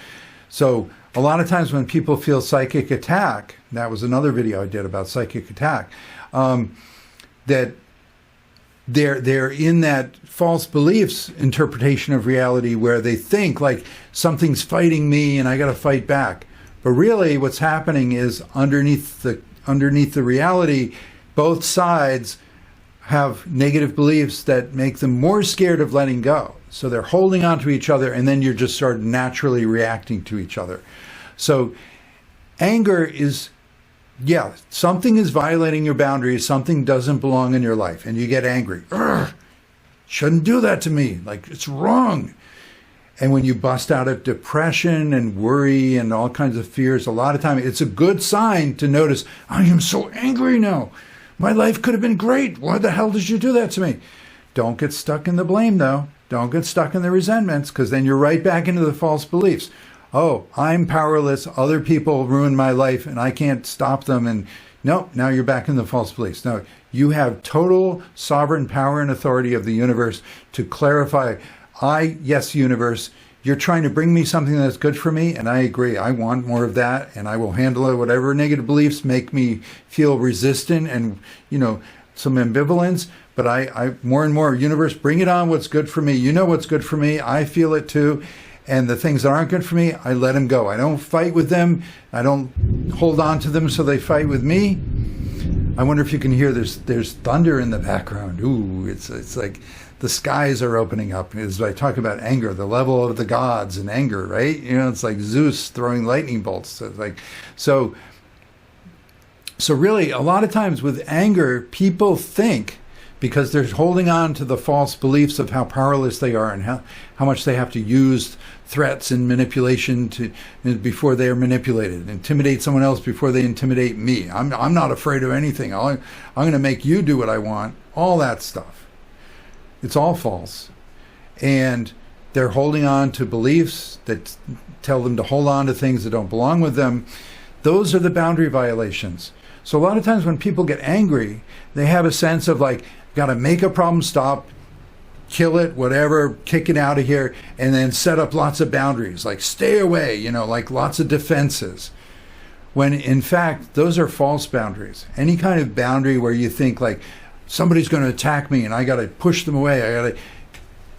So a lot of times when people feel psychic attack, that was another video I did about psychic attack, that they're in that false beliefs interpretation of reality where they think like something's fighting me and I got to fight back. But really what's happening is underneath the reality, both sides have negative beliefs that make them more scared of letting go. So they're holding on to each other, and then you're just sort of naturally reacting to each other. So anger is, yeah, something is violating your boundaries, something doesn't belong in your life, and you get angry. Urgh, shouldn't do that to me. Like, it's wrong. And when you bust out of depression and worry and all kinds of fears, a lot of time it's a good sign to notice, I am so angry now. My life could have been great. Why the hell did you do that to me? Don't get stuck in the blame, though. Don't get stuck in the resentments, because then you're right back into the false beliefs. Oh, I'm powerless. Other people ruined my life and I can't stop them. And no, now you're back in the false beliefs. No, you have total sovereign power and authority of the universe to clarify, yes, universe, you're trying to bring me something that's good for me, and I agree. I want more of that, and I will handle it. Whatever negative beliefs make me feel resistant and, some ambivalence, but I more and more, universe, bring it on, what's good for me. You know what's good for me. I feel it too. And the things that aren't good for me, I let them go. I don't fight with them. I don't hold on to them so they fight with me. I wonder if you can hear there's thunder in the background. Ooh, it's like the skies are opening up. As I talk about anger, the level of the gods and anger, right? It's like Zeus throwing lightning bolts. So it's like, so really, a lot of times with anger, people think, because they're holding on to the false beliefs of how powerless they are and how much they have to use threats and manipulation before they are manipulated, intimidate someone else before they intimidate me. I'm not afraid of anything. I'm going to make you do what I want. All that stuff. It's all false. And they're holding on to beliefs that tell them to hold on to things that don't belong with them. Those are the boundary violations. So a lot of times when people get angry, they have a sense of like, got to make a problem stop, kill it, whatever, kick it out of here, and then set up lots of boundaries, like stay away, like lots of defenses. When in fact, those are false boundaries. Any kind of boundary where you think like, somebody's going to attack me and I got to push them away,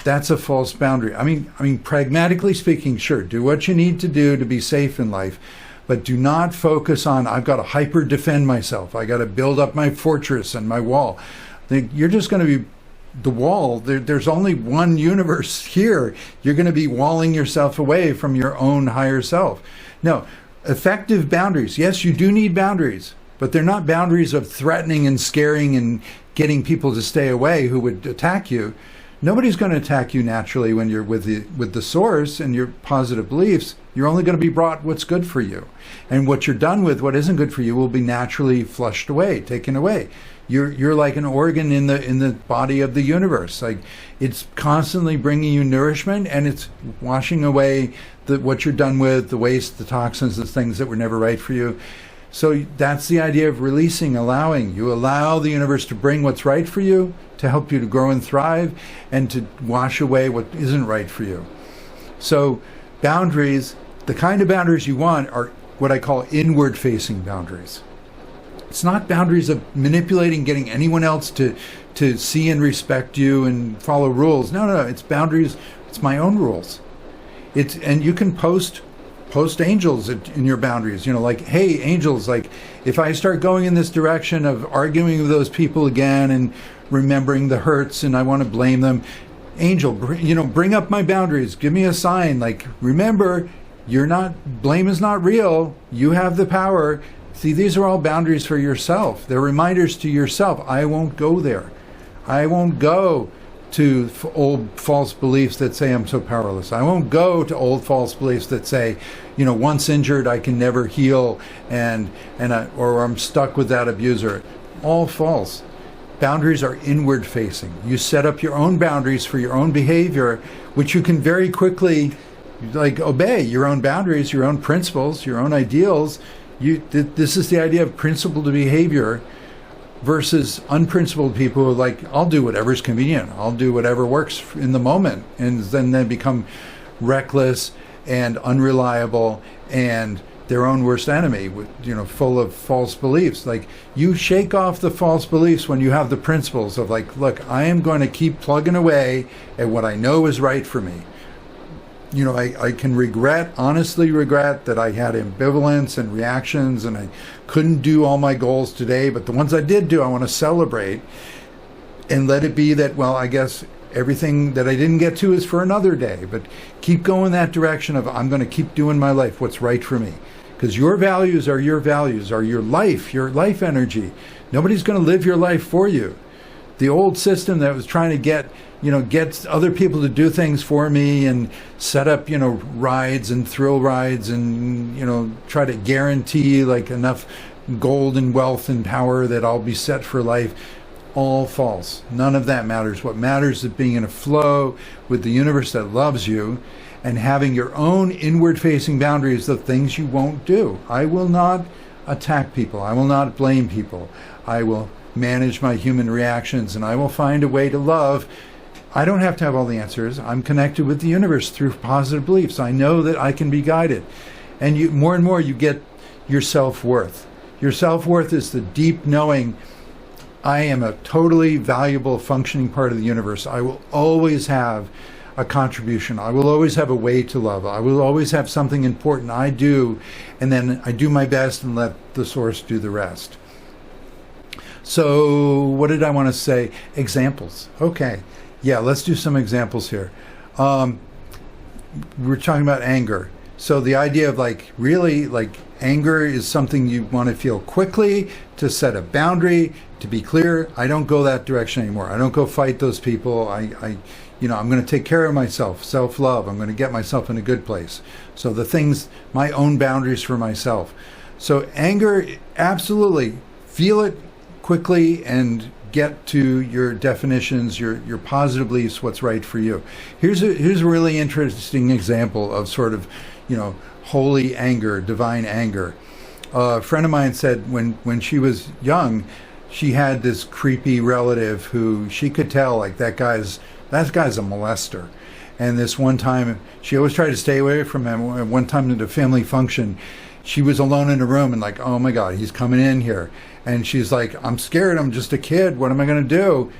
that's a false boundary. I mean, pragmatically speaking, sure, do what you need to do to be safe in life, but do not focus on, I've got to hyper defend myself. I got to build up my fortress and my wall. You're just going to be the wall. There's only one universe here. You're going to be walling yourself away from your own higher self. No, effective boundaries. Yes, you do need boundaries, but they're not boundaries of threatening and scaring and getting people to stay away who would attack you. Nobody's going to attack you naturally when you're with the source and your positive beliefs. You're only going to be brought what's good for you. And what you're done with, what isn't good for you, will be naturally flushed away, taken away. You're like an organ in the body of the universe. Like, it's constantly bringing you nourishment, and it's washing away what you're done with, the waste, the toxins, the things that were never right for you. So that's the idea of releasing, allowing. You allow the universe to bring what's right for you, to help you to grow and thrive, and to wash away what isn't right for you. So boundaries, the kind of boundaries you want, are what I call inward-facing boundaries. It's not boundaries of manipulating, getting anyone else to see and respect you and follow rules. No, it's boundaries. It's my own rules. And you can post angels in your boundaries. Like, hey, angels, like, if I start going in this direction of arguing with those people again and remembering the hurts and I want to blame them, angel, bring up my boundaries. Give me a sign. Like, remember, blame is not real. You have the power. See, these are all boundaries for yourself. They're reminders to yourself. I won't go there. I won't go to old false beliefs that say I'm so powerless. I won't go to old false beliefs that say, once injured, I can never heal, or I'm stuck with that abuser. All false. Boundaries are inward facing. You set up your own boundaries for your own behavior, which you can very quickly obey your own boundaries, your own principles, your own ideals. This is the idea of principled behavior versus unprincipled people who are like, I'll do whatever's convenient. I'll do whatever works in the moment. And then they become reckless and unreliable and their own worst enemy, full of false beliefs. Like, you shake off the false beliefs when you have the principles of like, look, I am going to keep plugging away at what I know is right for me. I can honestly regret that I had ambivalence and reactions and I couldn't do all my goals today, but the ones I did do, I want to celebrate. and let it be that, well, I guess everything that I didn't get to is for another day, but keep going that direction of, I'm going to keep doing my life, what's right for me. Because your values, are your life energy. Nobody's going to live your life for you. The old system that was trying to get other people to do things for me and set up, rides and thrill rides and, try to guarantee like enough gold and wealth and power that I'll be set for life. All false. None of that matters. What matters is being in a flow with the universe that loves you and having your own inward-facing boundaries of things you won't do. I will not attack people. I will not blame people. I will manage my human reactions, and I will find a way to love. I don't have to have all the answers. I'm connected with the universe through positive beliefs. I know that I can be guided. And more and more you get your self-worth. Your self-worth is the deep knowing I am a totally valuable, functioning part of the universe. I will always have a contribution. I will always have a way to love. I will always have something important I do, and then I do my best and let the source do the rest. So what did I want to say? Examples. Okay. Yeah, let's do some examples here. We're talking about anger. So the idea of anger is something you want to feel quickly, to set a boundary, to be clear. I don't go that direction anymore. I don't go fight those people. I'm going to take care of myself, self-love. I'm going to get myself in a good place. So the things, my own boundaries for myself. So anger, absolutely, feel it quickly and get to your definitions, your positive beliefs, what's right for you. Here's a really interesting example of sort of, holy anger, divine anger. A friend of mine said when she was young, she had this creepy relative who she could tell, like, that guy's a molester. And this one time, she always tried to stay away from him. One time at a family function, she was alone in a room and like, oh my God, he's coming in here. And she's like, I'm scared, I'm just a kid, what am I going to do?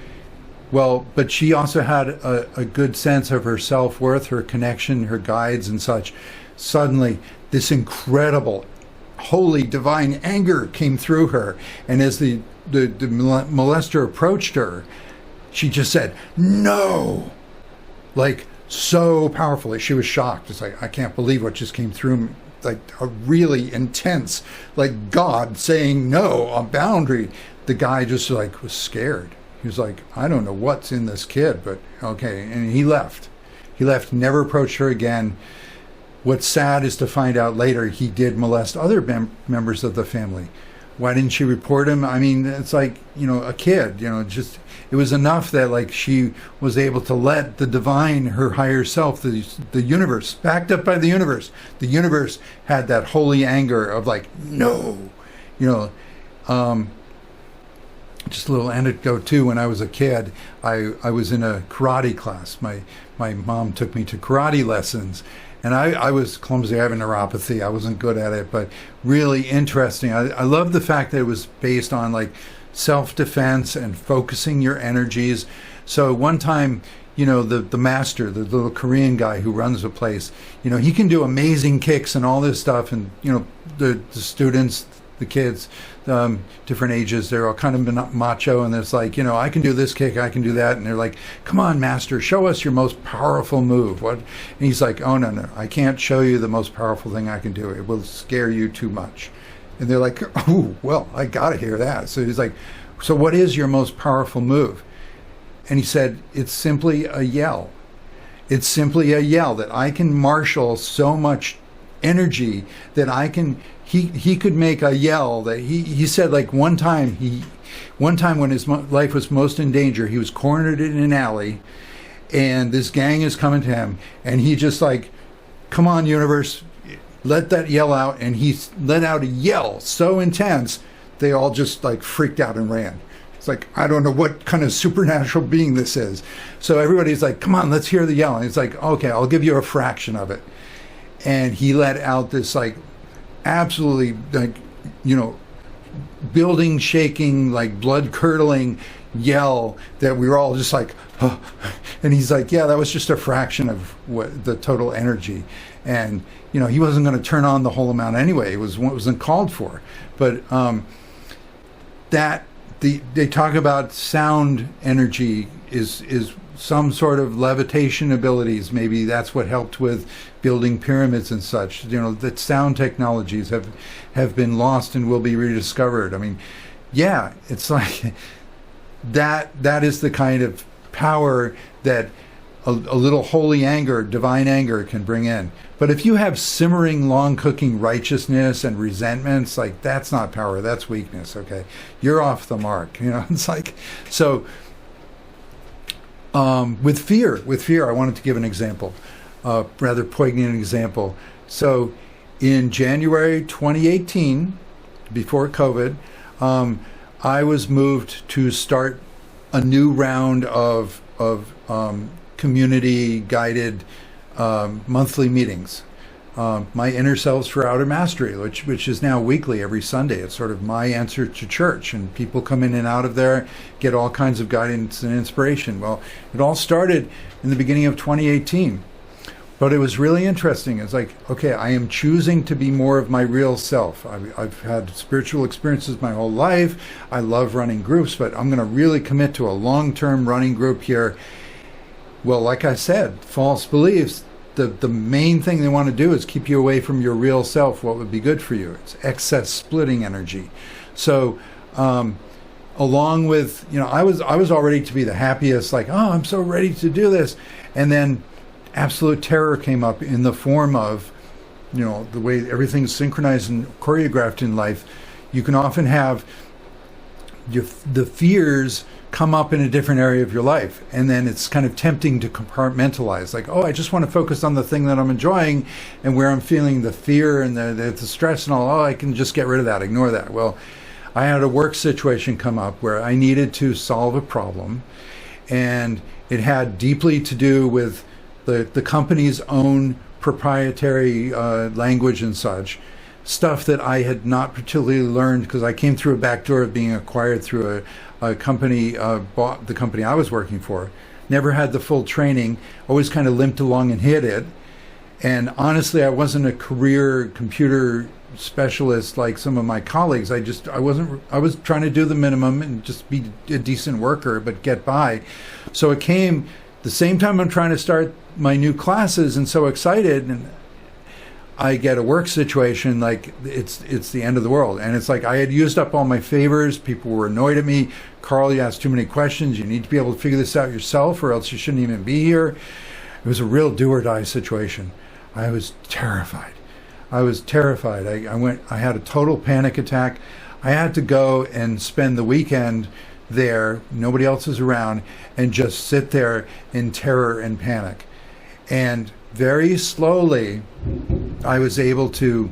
Well, but she also had a good sense of her self-worth, her connection, her guides and such. Suddenly, this incredible, holy, divine anger came through her. And as the molester approached her, she just said, no! Like, so powerfully. She was shocked. It's like, I can't believe what just came through me. Like a really intense, like God saying no, a boundary. The guy just like was scared. He was like, I don't know what's in this kid, but okay. And he left. Never approached her again. What's sad is to find out later he did molest other members of the family. Why didn't she report him? I mean, it's like, a kid, just, it was enough that like she was able to let the divine, her higher self, the universe, backed up by the universe had that holy anger of like, no, just a little anecdote too. When I was a kid, I was in a karate class. My mom took me to karate lessons. And I was clumsy. I have a neuropathy. I wasn't good at it, but really interesting. I love the fact that it was based on like self-defense and focusing your energies. So one time, the master, the little Korean guy who runs the place, he can do amazing kicks and all this stuff. And, the students, the kids, different ages, they're all kind of macho, and it's like, I can do this kick, I can do that, and they're like, come on, master, show us your most powerful move. What? And he's like, oh, no, I can't show you the most powerful thing I can do. It will scare you too much. And they're like, oh, well, I gotta hear that. So he's like, so what is your most powerful move? And he said, it's simply a yell. It's simply a yell that I can marshal so much energy that I can. He could make a yell that he said, like one time when his life was most in danger, he was cornered in an alley and this gang is coming to him and he just like, come on, universe, let that yell out. And he let out a yell so intense they all just like freaked out and ran. It's like, I don't know what kind of supernatural being this is. So everybody's like, come on, let's hear the yell. And he's like, okay, I'll give you a fraction of it. And he let out this like absolutely like, building shaking, like blood curdling yell that we were all just like, oh. And he's like, yeah, that was just a fraction of what the total energy. And, he wasn't going to turn on the whole amount anyway. It wasn't called for. But that they talk about sound energy is some sort of levitation abilities. Maybe that's what helped with building pyramids and such. That sound technologies have been lost and will be rediscovered. I mean, yeah, it's like that is the kind of power that a little holy anger, divine anger can bring in. But if you have simmering, long cooking righteousness and resentments, like, that's not power, that's weakness, okay? You're off the mark, it's like, so with fear, I wanted to give an example, rather poignant example. So in January 2018, before COVID, I was moved to start a new round of community-guided monthly meetings. My Inner Selves for Outer Mastery, which is now weekly, every Sunday. It's sort of my answer to church, and people come in and out of there, get all kinds of guidance and inspiration. Well, it all started in the beginning of 2018. But it was really interesting. It's like, okay, I am choosing to be more of my real self. I've had spiritual experiences my whole life. I love running groups, but I'm going to really commit to a long-term running group here. Well, like I said, false beliefs, the main thing they want to do is keep you away from your real self, what would be good for you. It's excess splitting energy. So along with, I was all ready to be the happiest, like, oh, I'm so ready to do this. And then absolute terror came up in the form of, the way everything's synchronized and choreographed in life. You can often have the fears come up in a different area of your life, and then it's kind of tempting to compartmentalize, like, oh, I just want to focus on the thing that I'm enjoying, and where I'm feeling the fear and the stress and all, I can just get rid of that, ignore that. Well, I had a work situation come up where I needed to solve a problem, and it had deeply to do with the company's own proprietary language and such, stuff that I had not particularly learned because I came through a back door of being acquired through a company, bought the company I was working for. Never had the full training, always kind of limped along and hid it. And honestly, I wasn't a career computer specialist like some of my colleagues. I was trying to do the minimum and just be a decent worker, but get by. So it came the same time I'm trying to start my new classes and so excited, and I get a work situation like it's the end of the world. And it's like I had used up all my favors. People were annoyed at me. Carl, you asked too many questions. You need to be able to figure this out yourself or else you shouldn't even be here. It was a real do or die situation. I was terrified. I had a total panic attack. I had to go and spend the weekend there, nobody else is around, and just sit there in terror and panic. And very slowly, I was able to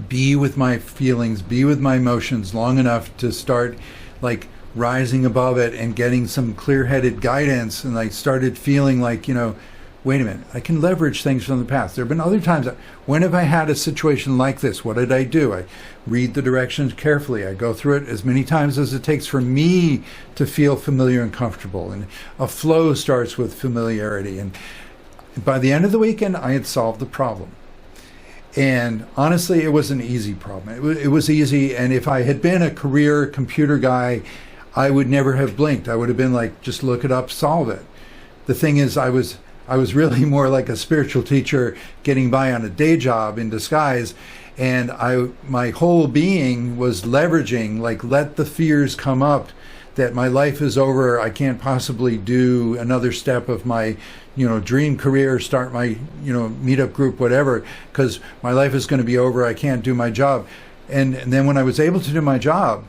be with my feelings, be with my emotions long enough to start like rising above it and getting some clear-headed guidance. And I started feeling like, wait a minute, I can leverage things from the past. There have been other times, when have I had a situation like this? What did I do? I read the directions carefully. I go through it as many times as it takes for me to feel familiar and comfortable. And a flow starts with familiarity. And by the end of the weekend, I had solved the problem. And honestly, it was an easy problem. It was easy. And if I had been a career computer guy, I would never have blinked. I would have been like, just look it up, solve it. The thing is, I was really more like a spiritual teacher getting by on a day job in disguise. And my whole being was leveraging, like, let the fears come up that my life is over. I can't possibly do another step of my, dream career, start my, meetup group, whatever, because my life is going to be over. I can't do my job. And then when I was able to do my job,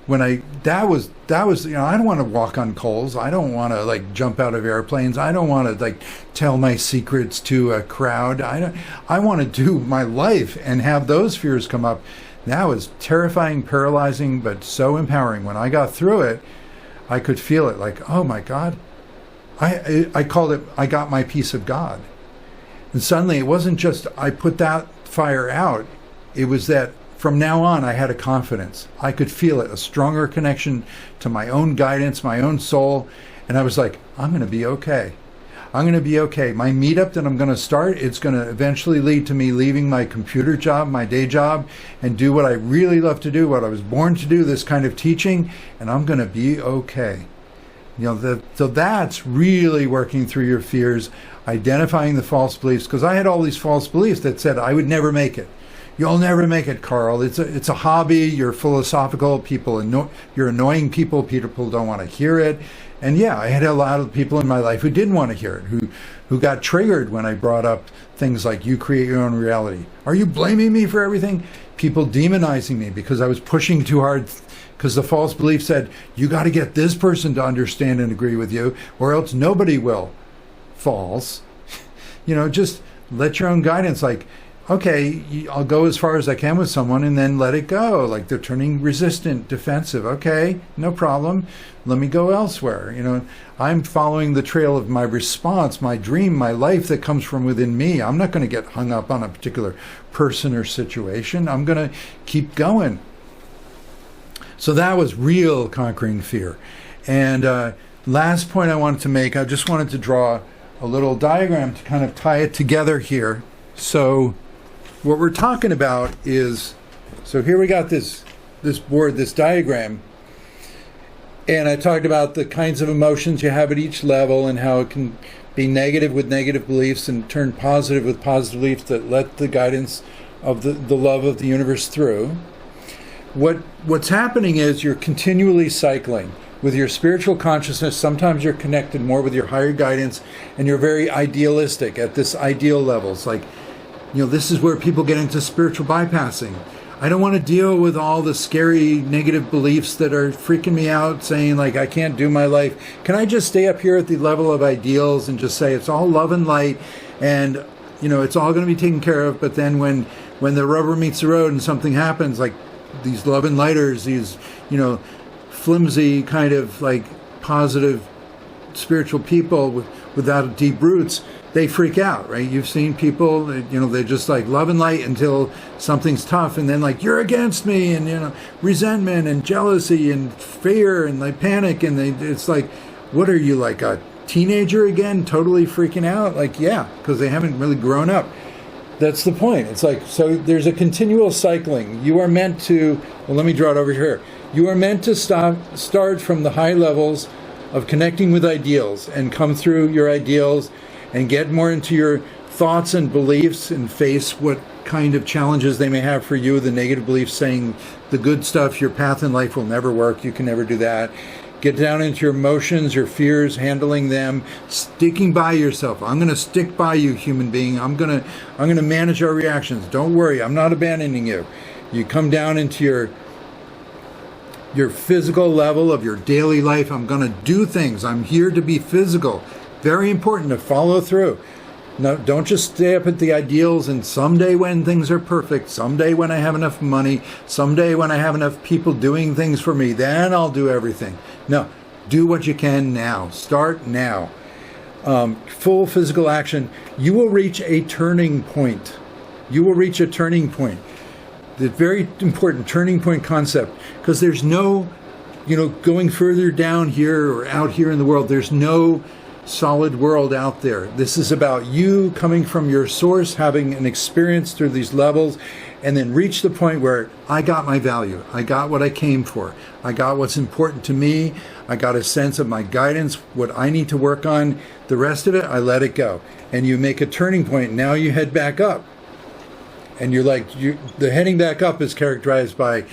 that was I don't want to walk on coals. I don't want to like jump out of airplanes. I don't want to like tell my secrets to a crowd. I want to do my life and have those fears come up. That was terrifying, paralyzing, but so empowering. When I got through it, I could feel it like, oh my God. I called it, I got my piece of God. And suddenly it wasn't just I put that fire out. It was that from now on, I had a confidence. I could feel it, a stronger connection to my own guidance, my own soul. And I was like, I'm going to be okay. I'm going to be okay. My meetup that I'm going to start, it's going to eventually lead to me leaving my computer job, my day job, and do what I really love to do, what I was born to do, this kind of teaching, and I'm going to be okay. So that's really working through your fears, identifying the false beliefs, because I had all these false beliefs that said I would never make it. You'll never make it, Carl. It's a hobby. You're philosophical. You're annoying people. People don't want to hear it. And yeah, I had a lot of people in my life who didn't want to hear it, who got triggered when I brought up things like, you create your own reality. Are you blaming me for everything? People demonizing me because I was pushing too hard, because the false belief said, you got to get this person to understand and agree with you, or else nobody will. False. Just let your own guidance, like, okay, I'll go as far as I can with someone and then let it go. Like they're turning resistant, defensive. Okay, no problem. Let me go elsewhere. I'm following the trail of my response, my dream, my life that comes from within me. I'm not going to get hung up on a particular person or situation. I'm going to keep going. So that was real conquering fear. And last point I wanted to make, I just wanted to draw a little diagram to kind of tie it together here. So what we're talking about is, so here we got this board, this diagram, and I talked about the kinds of emotions you have at each level and how it can be negative with negative beliefs and turn positive with positive beliefs that let the guidance of the love of the universe through. What's happening is you're continually cycling with your spiritual consciousness. Sometimes you're connected more with your higher guidance, and you're very idealistic at this ideal level. It's like, this is where people get into spiritual bypassing. I don't want to deal with all the scary negative beliefs that are freaking me out, saying like I can't do my life. Can I just stay up here at the level of ideals and just say it's all love and light, and it's all going to be taken care of? But then when the rubber meets the road and something happens, like these love and lighters, these flimsy kind of like positive spiritual people without deep roots, they freak out, right? You've seen people, they're just like love and light until something's tough, and then like, you're against me, and resentment and jealousy and fear, and they panic, and it's like, what are you, like a teenager again, totally freaking out? Like, yeah, because they haven't really grown up. That's the point. It's like, so there's a continual cycling. You are meant to, well, let me draw it over here. You are meant to start from the high levels of connecting with ideals and come through your ideals and get more into your thoughts and beliefs and face what kind of challenges they may have for you, the negative beliefs saying the good stuff, your path in life will never work, you can never do that. Get down into your emotions, your fears, handling them, sticking by yourself. I'm going to stick by you, human being. I'm going to manage our reactions. Don't worry, I'm not abandoning you. You come down into your physical level of your daily life. I'm going to do things. I'm here to be physical. Very important to follow through. No, don't just stay up at the ideals and someday when things are perfect, someday when I have enough money, someday when I have enough people doing things for me, then I'll do everything. No, do what you can now. Start now. Full physical action. You will reach a turning point. You will reach a turning point. The very important turning point concept, because there's no, going further down here or out here in the world, there's no solid world out there. This is about you coming from your source, having an experience through these levels, and then reach the point where I got my value. I got what I came for. I got what's important to me. I got a sense of my guidance, what I need to work on. The rest of it, I let it go. And you make a turning point. Now you head back up. And you're like, the heading back up is characterized by,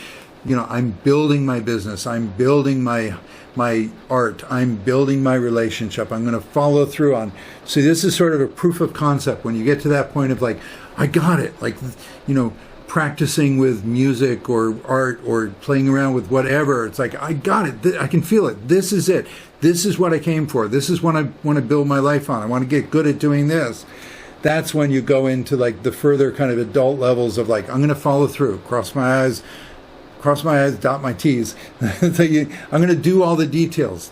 I'm building my business. I'm building my art. I'm building my relationship. I'm going to follow through on. See, this is sort of a proof of concept when you get to that point of like, I got it. Like, practicing with music or art or playing around with whatever. It's like, I got it. I can feel it. This is it. This is what I came for. This is what I want to build my life on. I want to get good at doing this. That's when you go into like the further kind of adult levels of like, I'm going to follow through, cross my eyes, dot my T's. I'm going to do all the details.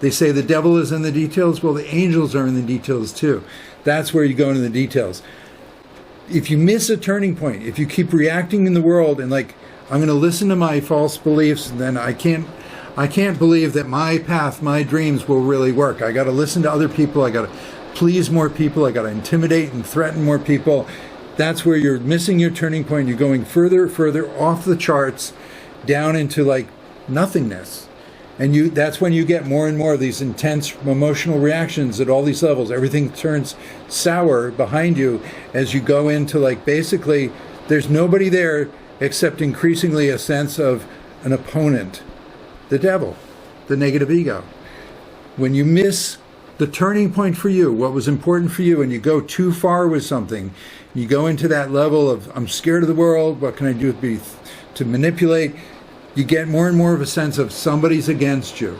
They say the devil is in the details. Well, the angels are in the details too. That's where you go into the details. If you miss a turning point, if you keep reacting in the world and like, I'm going to listen to my false beliefs, and then I can't believe that my path, my dreams will really work. I got to listen to other people. I got to please more people. I got to intimidate and threaten more people. That's where you're missing your turning point. You're going further off the charts, down into like nothingness. And that's when you get more and more of these intense emotional reactions at all these levels. Everything turns sour behind you as you go into like, basically, there's nobody there except increasingly a sense of an opponent, the devil, the negative ego. When you miss the turning point for you, what was important for you, and you go too far with something, you go into that level of, I'm scared of the world, what can I do to manipulate? You get more and more of a sense of somebody's against you.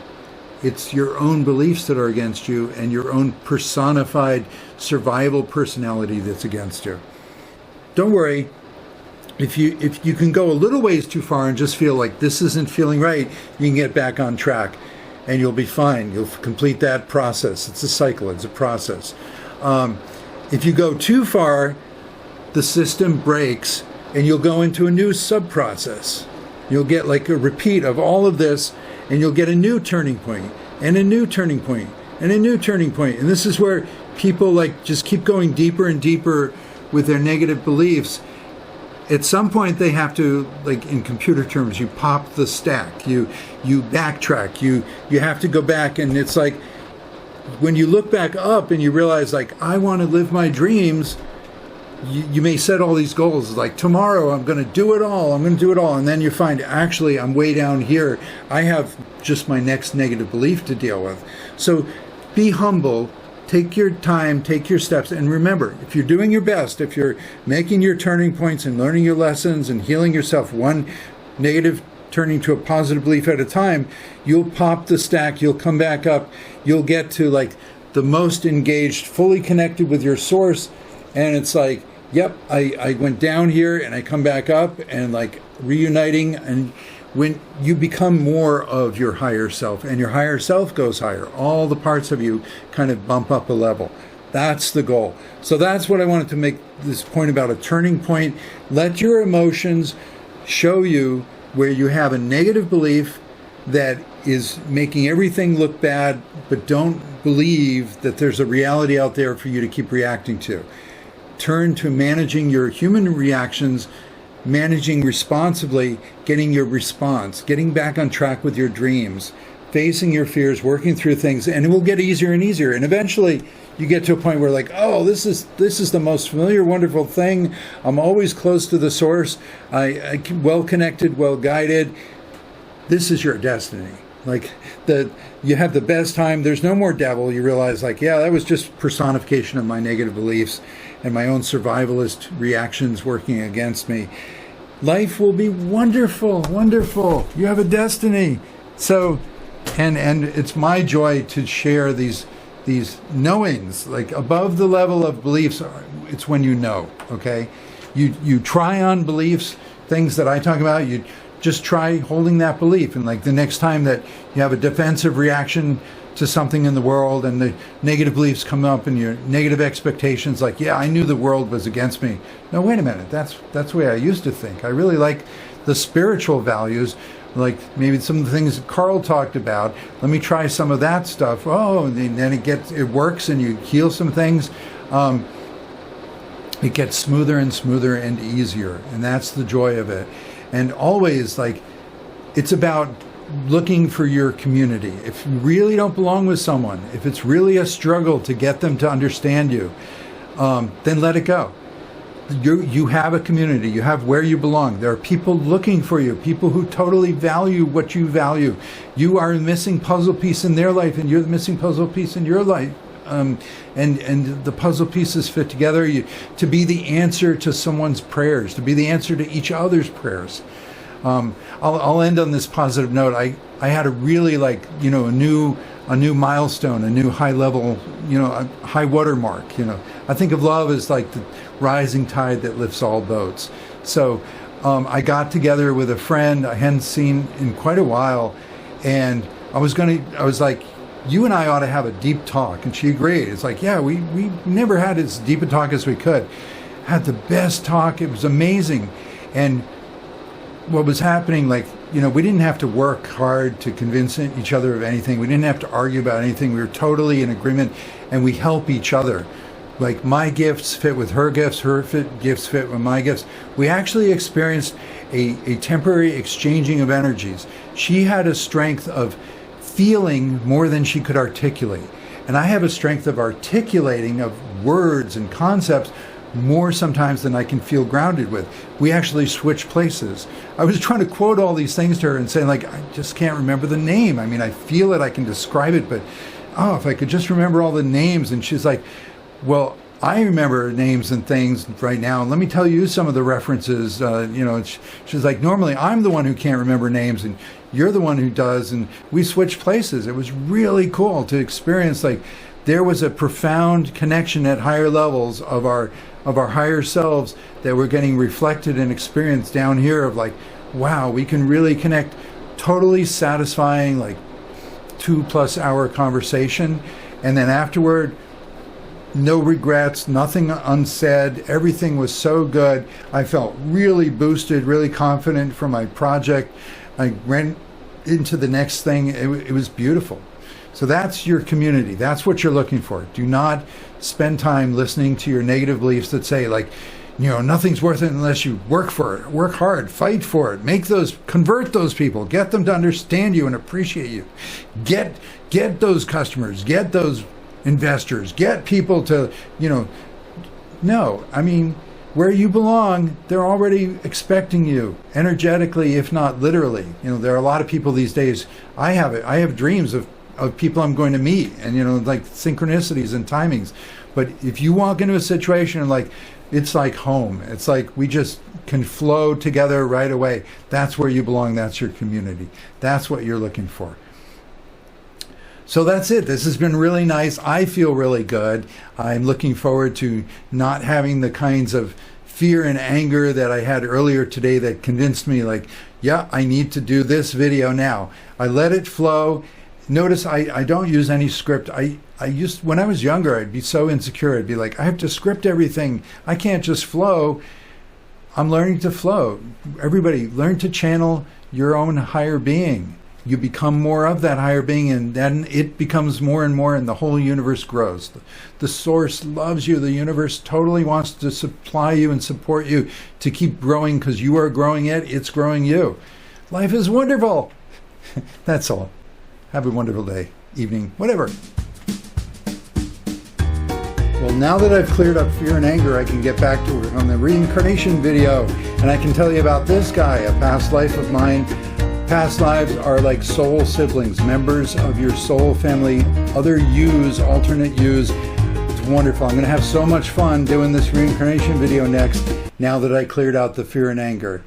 It's your own beliefs that are against you and your own personified survival personality that's against you. Don't worry. If you can go a little ways too far and just feel like this isn't feeling right, you can get back on track and you'll be fine. You'll complete that process. It's a cycle. It's a process. If you go too far, the system breaks and you'll go into a new sub-process. You'll get like a repeat of all of this, and you'll get a new turning point, and a new turning point, and a new turning point. And this is where people like just keep going deeper and deeper with their negative beliefs. At some point they have to, like in computer terms, you pop the stack, you backtrack, you have to go back, and it's like when you look back up and you realize like, I want to live my dreams. You may set all these goals like tomorrow I'm going to do it all, and then you find actually I'm way down here. I have just my next negative belief to deal with. So be humble, take your time, take your steps, and remember, if you're doing your best, if you're making your turning points and learning your lessons and healing yourself one negative turning to a positive belief at a time, you'll pop the stack, you'll come back up, you'll get to like the most engaged, fully connected with your source. And it's like, yep, I went down here and I come back up, and like reuniting. And when you become more of your higher self and your higher self goes higher, all the parts of you kind of bump up a level. That's the goal. So that's what I wanted to make this point about, a turning point. Let your emotions show you where you have a negative belief that is making everything look bad, but don't believe that there's a reality out there for you to keep reacting to. Turn to managing your human reactions, managing responsibly, getting your response, getting back on track with your dreams, facing your fears, working through things, and it will get easier and easier. And eventually you get to a point where like, oh, this is the most familiar, wonderful thing. I'm always close to the source. I well connected, well guided. This is your destiny. Like you have the best time. There's no more devil. You realize like, yeah, that was just personification of my negative beliefs and my own survivalist reactions working against me. Life will be wonderful, wonderful. You have a destiny. So, and it's my joy to share these knowings, like above the level of beliefs. It's when you know, okay? You try on beliefs, things that I talk about, you just try holding that belief. And like the next time that you have a defensive reaction to something in the world and the negative beliefs come up and your negative expectations, like, yeah, I knew the world was against me. No, wait a minute. That's the way I used to think. I really like the spiritual values, like maybe some of the things that Carl talked about. Let me try some of that stuff. Oh, and then it works and you heal some things. It gets smoother and smoother and easier. And that's the joy of it. And always, like, it's about looking for your community. If you really don't belong with someone, if it's really a struggle to get them to understand you, then let it go. You have a community. You have where you belong. There are people looking for you, people who totally value what you value. You are a missing puzzle piece in their life, and you're the missing puzzle piece in your life. And the puzzle pieces fit together. To be the answer to someone's prayers, to be the answer to each other's prayers. I'll end on this positive note. I had a really a new milestone, a new high level, a high water mark. I think of love as like the rising tide that lifts all boats. So I got together with a friend I hadn't seen in quite a while, and I was like, you and I ought to have a deep talk. And she agreed. It's like, yeah, we never had as deep a talk as we could. Had the best talk. It was amazing. And what was happening, like, we didn't have to work hard to convince each other of anything. We didn't have to argue about anything. We were totally in agreement, and we help each other. Like, my gifts fit with her gifts, gifts fit with my gifts. We actually experienced a temporary exchanging of energies. She had a strength of feeling more than she could articulate. And I have a strength of articulating of words and concepts more sometimes than I can feel grounded with. We actually switch places. I was trying to quote all these things to her and saying, like, I just can't remember the name. I mean, I feel it, I can describe it, but if I could just remember all the names. And she's like, well, I remember names and things right now, and let me tell you some of the references. She's like, normally I'm the one who can't remember names, and you're the one who does, and we switched places. It was really cool to experience, like, there was a profound connection at higher levels of our higher selves that were getting reflected and experienced down here of, like, wow, we can really connect. Totally satisfying, like, 2+ hour conversation, and then afterward, no regrets, nothing unsaid. Everything was so good. I felt really boosted, really confident for my project. I ran into the next thing. It was beautiful. So that's your community. That's what you're looking for. Do not spend time listening to your negative beliefs that say, like, nothing's worth it unless you work for it, work hard, fight for it, convert those people, get them to understand you and appreciate you. Get those customers, get those investors, get people to, no, I mean, where you belong, they're already expecting you energetically, if not literally. There are a lot of people these days. I have dreams of people I'm going to meet, and like synchronicities and timings. But if you walk into a situation and, like, it's like home, it's like we just can flow together right away. That's where you belong. That's your community. That's what you're looking for. So that's it. This has been really nice. I feel really good. I'm looking forward to not having the kinds of fear and anger that I had earlier today that convinced me, like, yeah, I need to do this video now. I let it flow. Notice I don't use any script. I used, when I was younger, I'd be so insecure. I'd be like, I have to script everything. I can't just flow. I'm learning to flow. Everybody, learn to channel your own higher being. You become more of that higher being, and then it becomes more and more, and the whole universe grows. The source loves you. The universe totally wants to supply you and support you to keep growing, because you are growing it. It's growing you. Life is wonderful. That's all. Have a wonderful day, evening, whatever. Well, now that I've cleared up fear and anger, I can get back to work on the reincarnation video, and I can tell you about this guy, a past life of mine. Past lives are like soul siblings, members of your soul family, other yous, alternate yous. It's wonderful. I'm going to have so much fun doing this reincarnation video next, now that I cleared out the fear and anger.